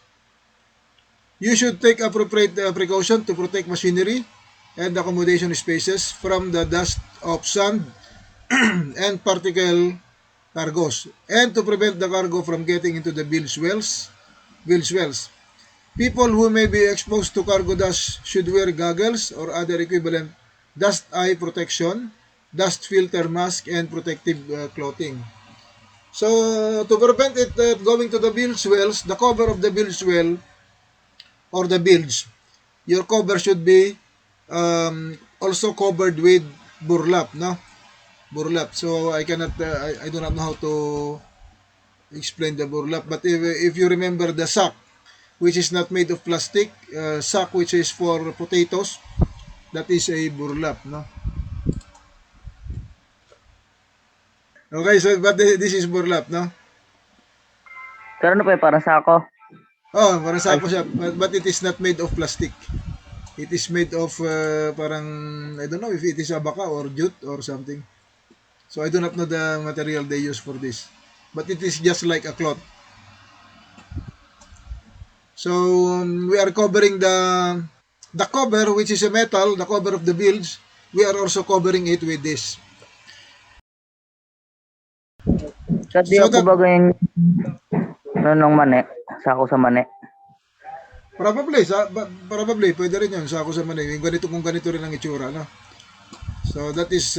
You should take appropriate precaution to protect machinery and accommodation spaces from the dust of sand and particle cargoes, and to prevent the cargo from getting into the bilge wells. People who may be exposed to cargo dust should wear goggles or other equivalent dust eye protection, dust filter mask, and protective clothing. So, to prevent it going to the bilge wells, the cover of the bilge well or the bilge, your cover should be also covered with burlap, no? Burlap. So, I do not know how to explain the burlap, but if you remember the sack, which is not made of plastic, sack which is for potatoes, that is a burlap, no? Okay, so but this is burlap, no? Pero ano po yun, parang sako? Oh, parang Ay, sako siya, but it is not made of plastic. It is made of parang, I don't know if it is abaca or jute or something. So I do not know the material they use for this. But it is just like a cloth. So we are covering the cover, which is a metal, the cover of the bilge. We are also covering it with this. so di So po that ba ganyan nung mani? Sako sa mani? probably pwede rin 'yun sa ako sa Manila. Yung ganito kung ganito rin ang itsura, no. So that is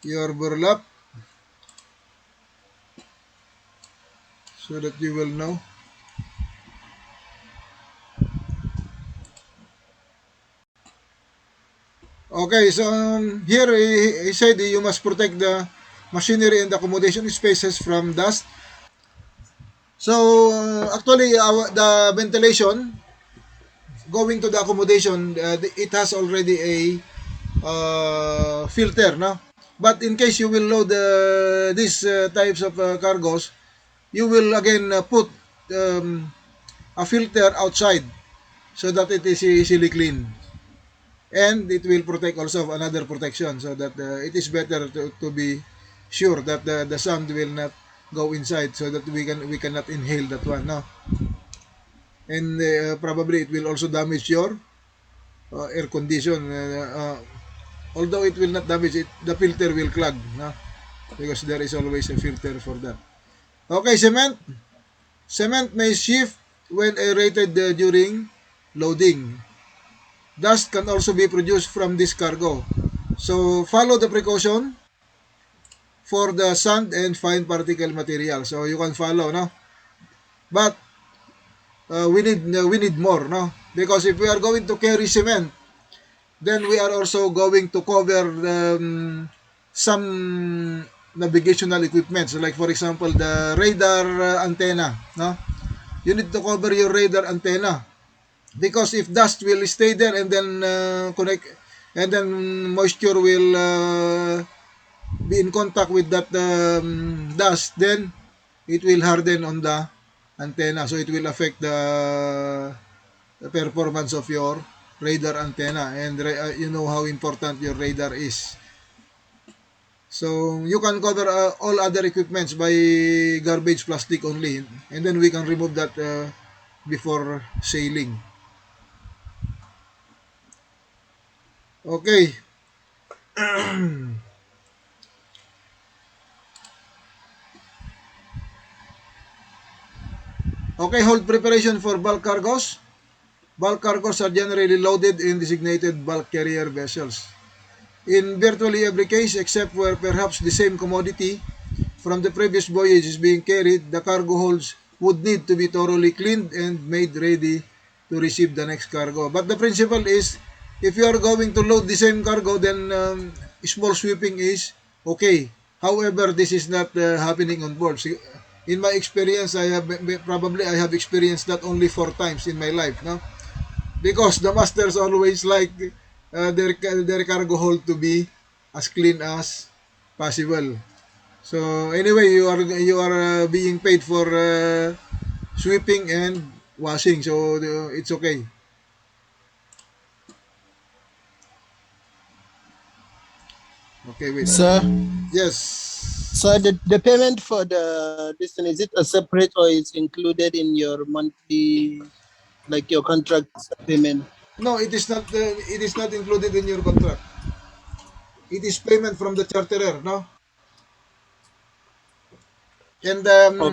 your burlap, so that you will know. Okay, so here he said you must protect the machinery and accommodation spaces from dust. So actually the ventilation going to the accommodation, it has already a filter, no? But in case you will load these types of cargos, you will again put a filter outside so that it is easily clean. And it will protect also another protection, so that it is better to be sure that the sound will not go inside, so that we cannot inhale that one, no? And probably it will also damage your air condition, although it will not damage it, the filter will clog, no? Because there is always a filter for that. Okay, cement may shift when aerated during loading. Dust can also be produced from this cargo. So follow the precaution for the sand and fine particle material. So you can follow, no? But we need more, no? Because if we are going to carry cement, then we are also going to cover some navigational equipment. So like for example, the radar antenna, no? You need to cover your radar antenna, because if dust will stay there and then connect, and then moisture will be in contact with that dust, then it will harden on the antenna, so it will affect the performance of your radar antenna, and you know how important your radar is. So you can cover all other equipments by garbage plastic only, and then we can remove that before sailing. Okay. Okay, hold preparation for bulk cargos. Bulk cargos are generally loaded in designated bulk carrier vessels. In virtually every case, except where perhaps the same commodity from the previous voyage is being carried, the cargo holds would need to be thoroughly cleaned and made ready to receive the next cargo. But the principle is, if you are going to load the same cargo, then small sweeping is okay. However, this is not happening on board. So, in my experience, I have experienced that only 4 times in my life, no? Because the masters always like their cargo hold to be as clean as possible. So anyway, you are being paid for sweeping and washing, so it's okay. Okay, wait. Sir, Yes. so the payment for the this thing, is it a separate or is included in your monthly, like your contract payment? No, it is not. It is not included in your contract. It is payment from the charterer, no. And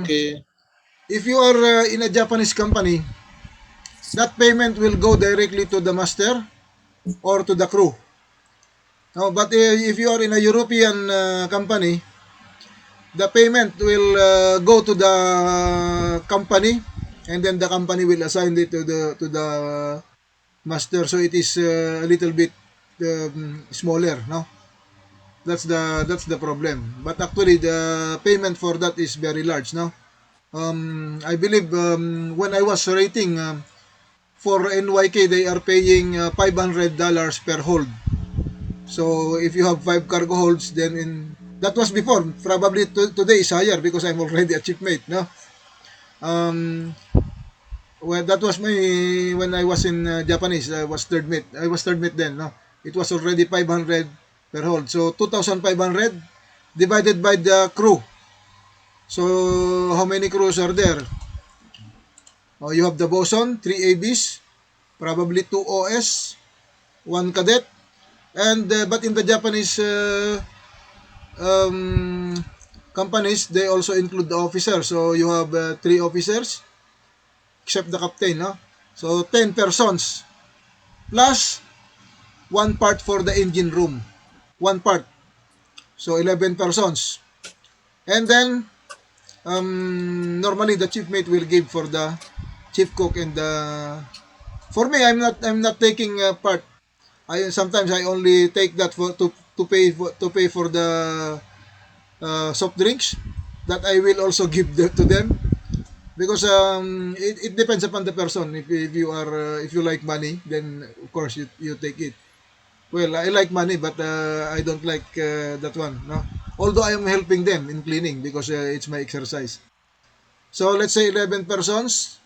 Okay, if you are in a Japanese company, that payment will go directly to the master or to the crew. No, but if you are in a European company, the payment will go to the company, and then the company will assign it to the master. So it is a little bit smaller, no? That's the problem. But actually, the payment for that is very large, no? I believe when I was rating for NYK, they are paying $500 per hold. So if you have 5 cargo holds, then that was before. Probably today is higher because I'm already a chiefmate. No, well, that was my when I was in Japanese. I was third mate. I was third mate then. No, it was already 500 per hold. So 2,500 divided by the crew. So how many crews are there? Oh, you have the bosun, 3 ABs, probably 2 OS, 1 cadet, and but in the Japanese um, companies, they also include the officer. So you have 3 officers, except the captain, no? So 10 persons plus 1 part for the engine room. 1 part. So 11 persons. And then normally the chief mate will give for the chief cook and the. For me, I'm not taking part. Sometimes I only take that for to pay for the soft drinks that I will also give to them. Because it depends upon the person. If you like money, then of course you take it. Well, I like money, but I don't like that one. No, although I am helping them in cleaning because it's my exercise. So let's say 11 persons.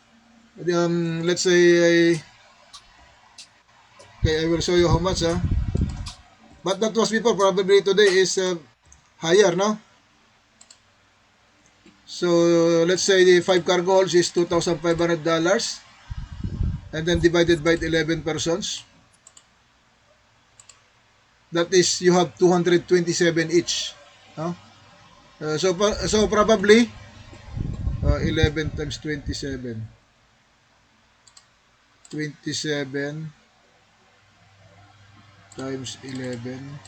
Let's say okay, I will show you how much. But that was before. Probably today is higher, no? So let's say the 5 cargo holds is $2,500, and then divided by 11 persons. That is, you have 227 each. No? So probably 11 times 27. 27 times 11.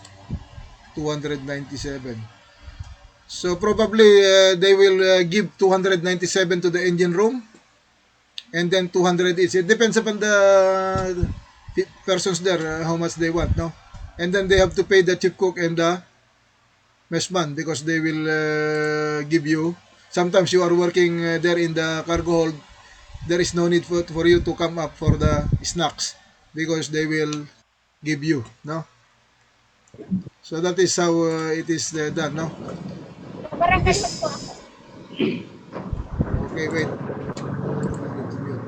297. So probably they will give 297 to the engine room, and then 200 each. It depends upon the persons there, how much they want, no? And then they have to pay the chief cook and the messman because they will give you. Sometimes you are working there in the cargo hold. There is no need for you to come up for the snacks because they will give you, no? So that is how it is done, no? It is okay. Wait. I need to mute.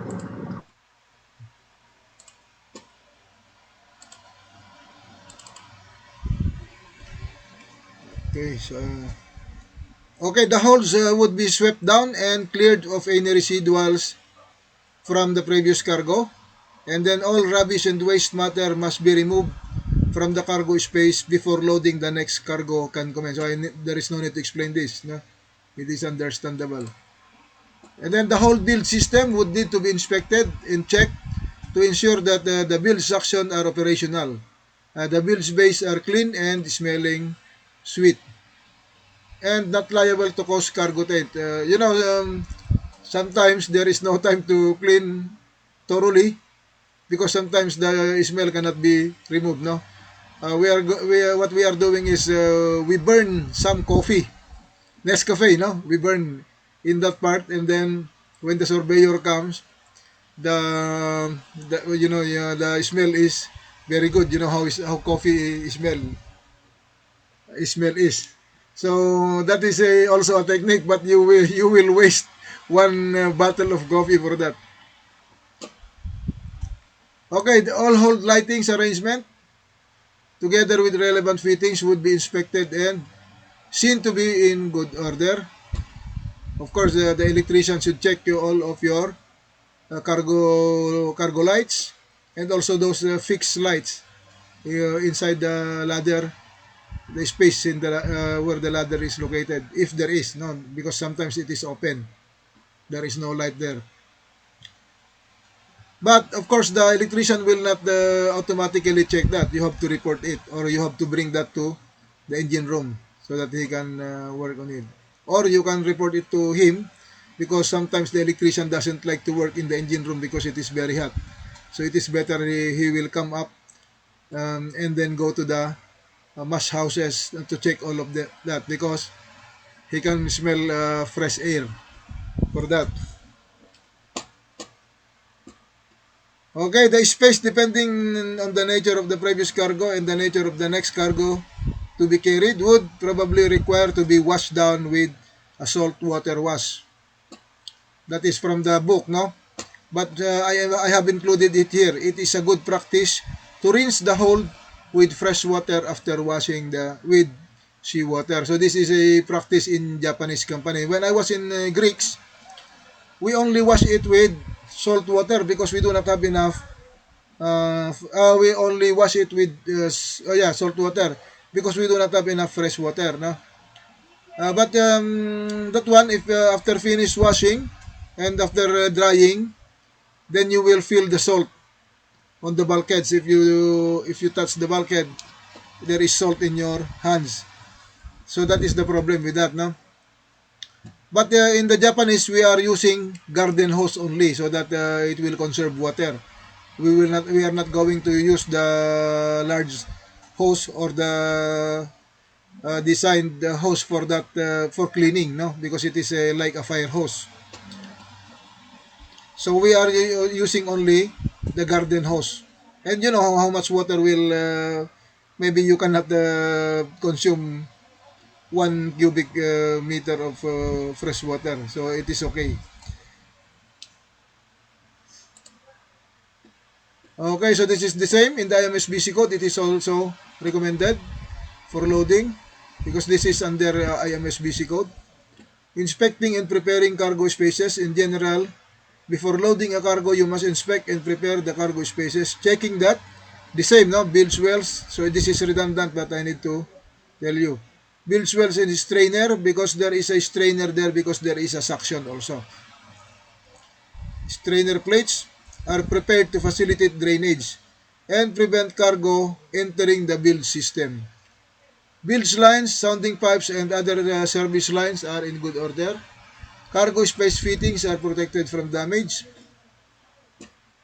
Okay, so okay, the holds would be swept down and cleared of any residuals from the previous cargo, and then all rubbish and waste matter must be removed from the cargo space before loading the next cargo can commence. So there is no need to explain this. No? It is understandable. And then the whole build system would need to be inspected and checked to ensure that the build suction are operational. The build bays are clean and smelling sweet and not liable to cause cargo taint. Sometimes there is no time to clean thoroughly because sometimes the smell cannot be removed. No, what we are doing is we burn some coffee, Nescafe. No, we burn in that part, and then when the surveyor comes, the smell is very good. You know how coffee smell is. So that is also a technique, but you will waste one bottle of coffee for that. Okay, the all hold lightings arrangement together with relevant fittings would be inspected and seen to be in good order. Of course, the electrician should check all of your cargo lights and also those fixed lights inside the ladder, the space in the where the ladder is located, if there is, no, because sometimes it is open, there is no light there. But of course, the electrician will not automatically check that. You have to report it, or you have to bring that to the engine room so that he can work on it. Or you can report it to him because sometimes the electrician doesn't like to work in the engine room because it is very hot. So it is better he will come up and then go to the mash houses to check all of that because he can smell fresh air for that. Okay, the space depending on the nature of the previous cargo and the nature of the next cargo to be carried would probably require to be washed down with a salt water wash. That is from the book, no? But I have included it here. It is a good practice to rinse the hold with fresh water after washing with seawater. So this is a practice in Japanese company. When I was in Greeks, we only wash it with salt water because we do not have enough. We only wash it with salt water because we do not have enough fresh water. No? But that one, if after finish washing and after drying, then you will feel the salt on the bulkheads. If you touch the bulkhead, there is salt in your hands. So that is the problem with that, no? But in the Japanese, we are using garden hose only so that it will conserve water. We are not going to use the large hose or the designed hose for that for cleaning, no, because it is like a fire hose. So we are using only the garden hose, and you know how much water will maybe you cannot consume 1 cubic meter of fresh water, so it is okay. Okay, so this is the same in the IMSBC code. It is also recommended for loading because this is under IMSBC code. Inspecting and preparing cargo spaces in general. Before loading a cargo, you must inspect and prepare the cargo spaces. Checking that, the same, no? Builds wells. So this is redundant, but I need to tell you. Builds wells and strainer because there is a strainer there because there is a suction also. Strainer plates are prepared to facilitate drainage and prevent cargo entering the build system. Bilge lines, sounding pipes, and other service lines are in good order. Cargo space fittings are protected from damage.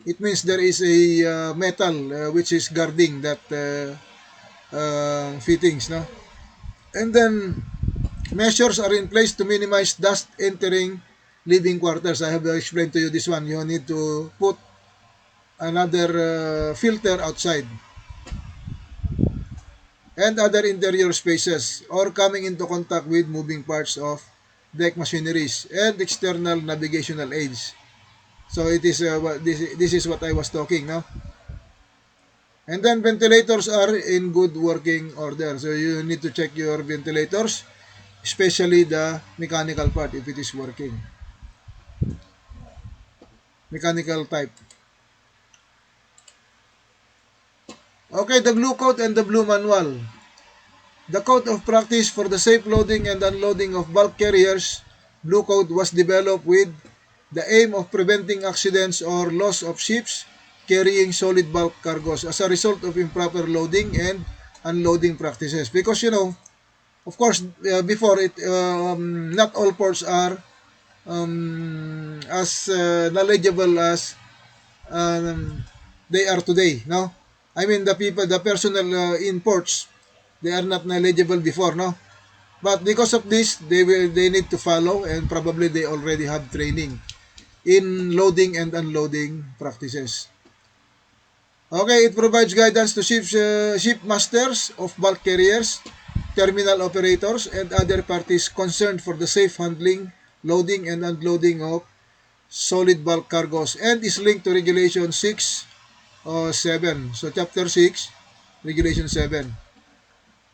It means there is a metal which is guarding that fittings, no? And then measures are in place to minimize dust entering living quarters. I have explained to you this one. You need to put another filter outside and other interior spaces or coming into contact with moving parts of deck machineries and external navigational aids. So it is this is what I was talking now. And then ventilators are in good working order. So you need to check your ventilators, especially the mechanical part if it is working. Mechanical type. Okay, the blue code and the blue manual. The code of practice for the safe loading and unloading of bulk carriers, blue code, was developed with the aim of preventing accidents or loss of ships carrying solid bulk cargoes as a result of improper loading and unloading practices. Because, of course, before it, not all ports are as knowledgeable as they are today. No, I mean the personnel in ports, they are not knowledgeable before. No, but because of this, they need to follow, and probably they already have training in loading and unloading practices. Okay, it provides guidance to ship masters of bulk carriers, terminal operators, and other parties concerned for the safe handling, loading, and unloading of solid bulk cargoes, and is linked to Regulation 6 or 7. So, Chapter 6, Regulation 7.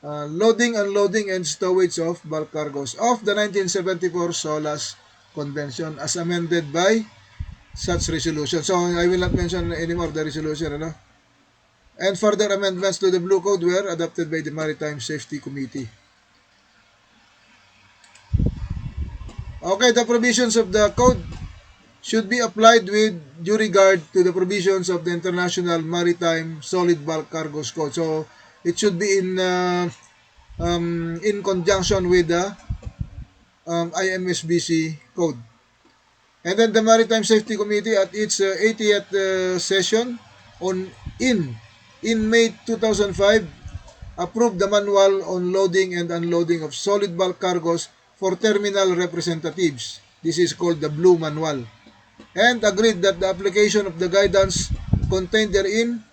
Loading, unloading, and stowage of bulk cargoes of the 1974 SOLAS Convention as amended by such resolution. So, I will not mention anymore the resolution. And further amendments to the Blue Code were adopted by the Maritime Safety Committee. Okay, the provisions of the code should be applied with due regard to the provisions of the International Maritime Solid Bulk Cargoes Code. So, it should be in conjunction with the IMSBC code. And then the Maritime Safety Committee at its 80th session on in May 2005 approved the manual on loading and unloading of solid bulk cargoes for terminal representatives. This is called the Blue Manual. And agreed that the application of the guidance contained therein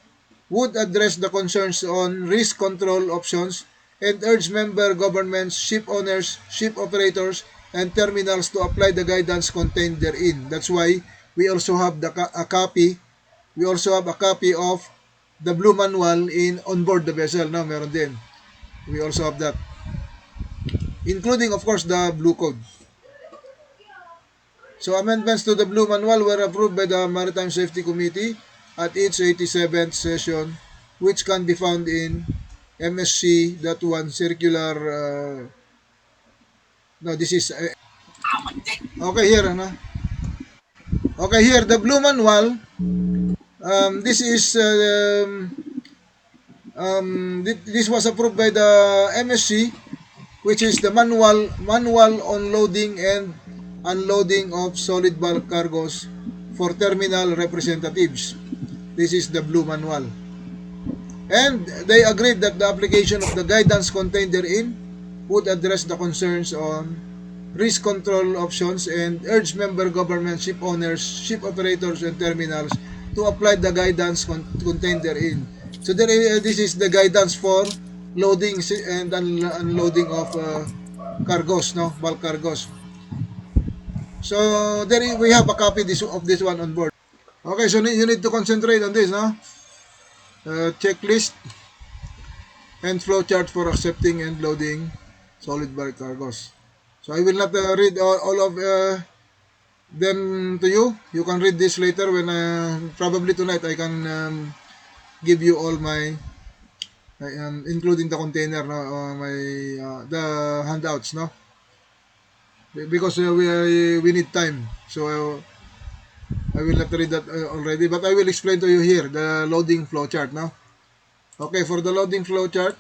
would address the concerns on risk control options and urge member governments, ship owners, ship operators, and terminals to apply the guidance contained therein. That's why we also have a copy. We also have a copy of the Blue Manual in on board the vessel. No, meron din. We also have that, including of course the Blue Code. So amendments to the Blue Manual were approved by the Maritime Safety Committee at its 87th session, which can be found in MSC.1 Circular. No, this is okay here. Okay, here the Blue Manual. This is this was approved by the MSC, which is the manual on loading and unloading of solid bulk cargoes for terminal representatives. This is the Blue Manual. And they agreed that the application of the guidance contained therein would address the concerns on risk control options and urge member government, ship owners, ship operators, and terminals to apply the guidance contained therein. So this is the guidance for loading and unloading of cargos, no, bulk cargos. So there we have a copy of this one on board. Okay, so you need to concentrate on this, no? Checklist and flowchart for accepting and loading solid bulk cargos. So I will not read all of them to you. You can read this later when probably tonight I can give you all my including the container, no, the handouts, no, because we need time. So I will not read that already, but I will explain to you here the loading flowchart, no. Okay, for the loading flowchart.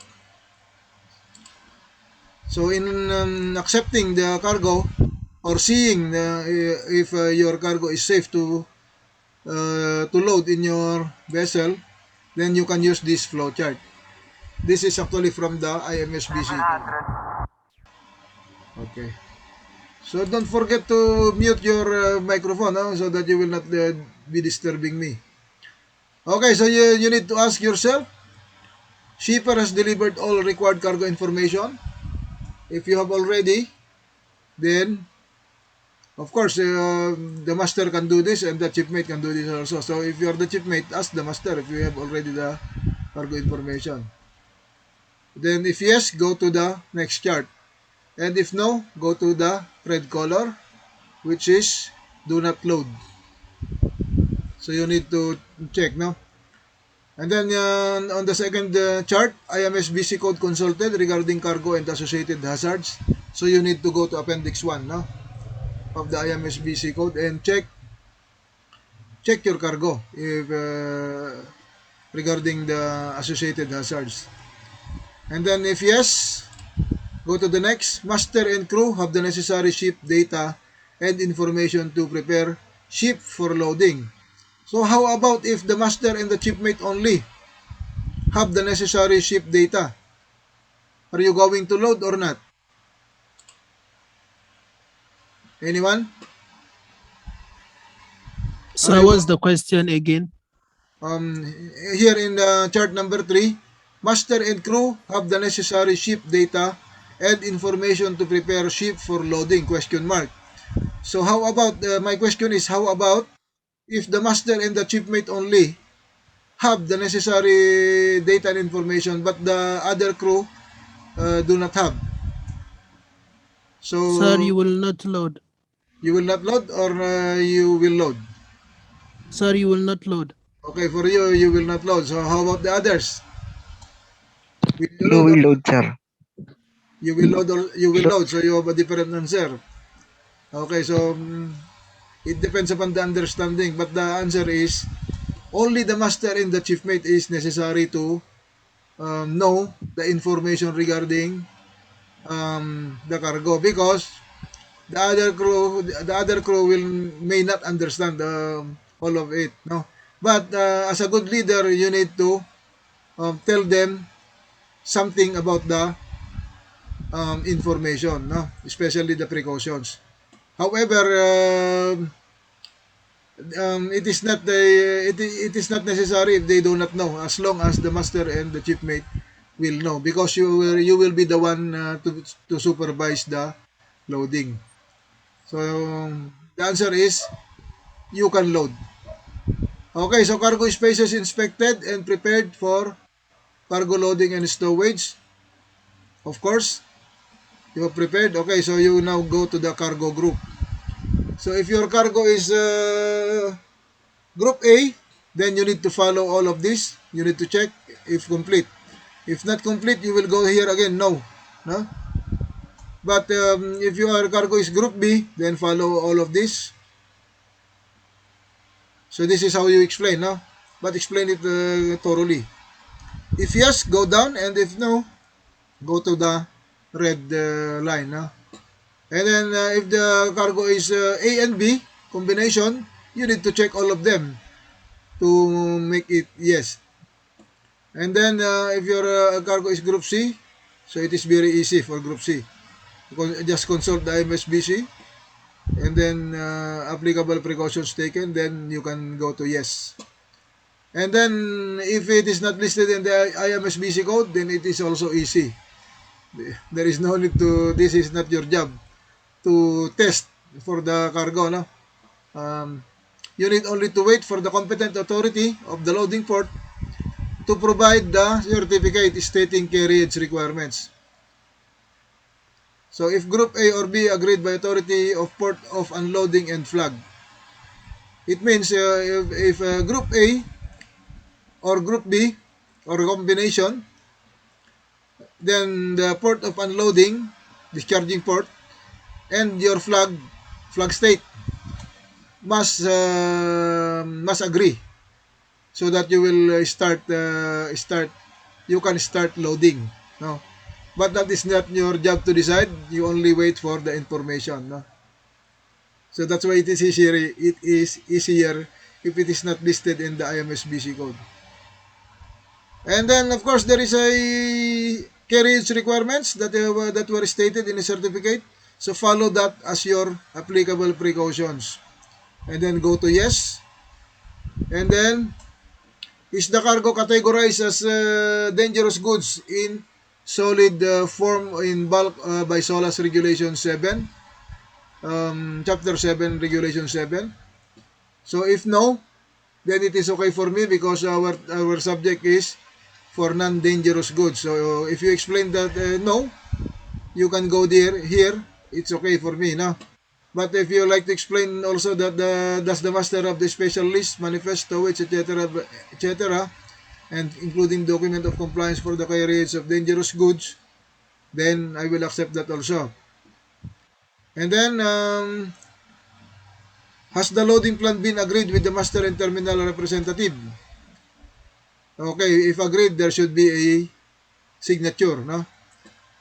So in accepting the cargo or seeing if your cargo is safe to load in your vessel, then you can use this flowchart. This is actually from the IMSBC. Okay. So don't forget to mute your microphone, so that you will not be disturbing me. Okay, so you need to ask yourself, shipper has delivered all required cargo information. If you have already, then of course the master can do this and the shipmate can do this also. So if you are the shipmate, ask the master if you have already the cargo information. Then if yes, go to the next chart. And if no, go to the red color, which is do not load. So you need to check, no? And then on the second chart, IMSBC code consulted regarding cargo and associated hazards. So you need to go to Appendix 1, no, of the IMSBC code and check your cargo if regarding the associated hazards. And then if yes, go to the next. Master and crew have the necessary ship data and information to prepare ship for loading. So how about if the master and the shipmate only have the necessary ship data? Are you going to load or not? Anyone? So what's the question again? Here in chart number 3, master and crew have the necessary ship data and information to prepare ship for loading, question mark. So how about, my question is, how about if the master and the shipmate only have the necessary data and information but the other crew do not have? So Sir, you will not load. you will not load or you will load? Sir, you will not load. Okay, for you, you will not load. So how about the others? Will you You load will or load, sir. you will load or you will load? So you have a different answer. Okay, so it depends upon the understanding. But the answer is only the master and the chiefmate is necessary to know the information regarding the cargo, because the other crew will may not understand all of it, no. But as a good leader, you need to tell them something about the information, no, especially the precautions. However, it is not necessary if they do not know, as long as the master and the chiefmate will know, because you will be the one to supervise the loading. So the answer is you can load. Okay, so cargo spaces inspected and prepared for cargo loading and stowage. Of course, you have prepared. Okay, so you now go to the cargo group. So if your cargo is group A, then you need to follow all of this. You need to check if complete. If not complete, you will go here again, no. No? But if your cargo is group B, then follow all of this. So this is how you explain, no? But explain it thoroughly. If yes, go down, and if no, go to the red line, no? And then if the cargo is A and B combination, you need to check all of them to make it yes. And then if your cargo is group C, so it is very easy for group C. Just consult the IMSBC and then applicable precautions taken, then you can go to yes. And then if it is not listed in the IMSBC code, then it is also easy. There is no need to, this is not your job to test for the cargo, no? You need only to wait for the competent authority of the loading port to provide the certificate stating carriage requirements. So if group A or B agreed by authority of port of unloading and flag, it means if group A or group B or combination, then the port of unloading, discharging port, and your flag state must agree, so that you will you can start loading, no. But that is not your job to decide. You only wait for the information, no. So that's why it is easier if it is not listed in the IMSBC code. And then of course there is a carriage requirements that were stated in the certificate. So follow that as your applicable precautions. And then go to yes. And then, is the cargo categorized as dangerous goods in solid form in bulk by SOLAS Regulation 7? Chapter 7, Regulation 7. So if no, then it is okay for me, because our subject is for non-dangerous goods. So if you explain that no, you can go there here, it's okay for me, no? But if you like to explain also that does the master of the special list, manifesto, etc., etc., and including document of compliance for the carriage of dangerous goods, then I will accept that also. And then, has the loading plan been agreed with the master and terminal representative? Okay, if agreed, there should be a signature, no?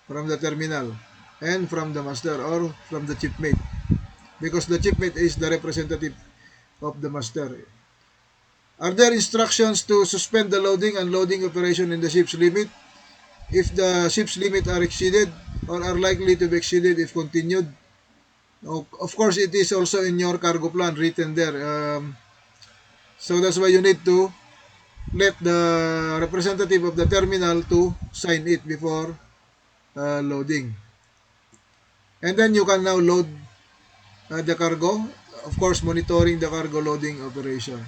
From the terminal and from the master or from the chiefmate. Because the chiefmate is the representative of the master. Are there instructions to suspend the loading and loading operation in the ship's limit if the ship's limit are exceeded or are likely to be exceeded if continued? Of course, it is also in your cargo plan written there. So that's why you need to let the representative of the terminal to sign it before loading. And then you can now load the cargo, of course monitoring the cargo loading operation.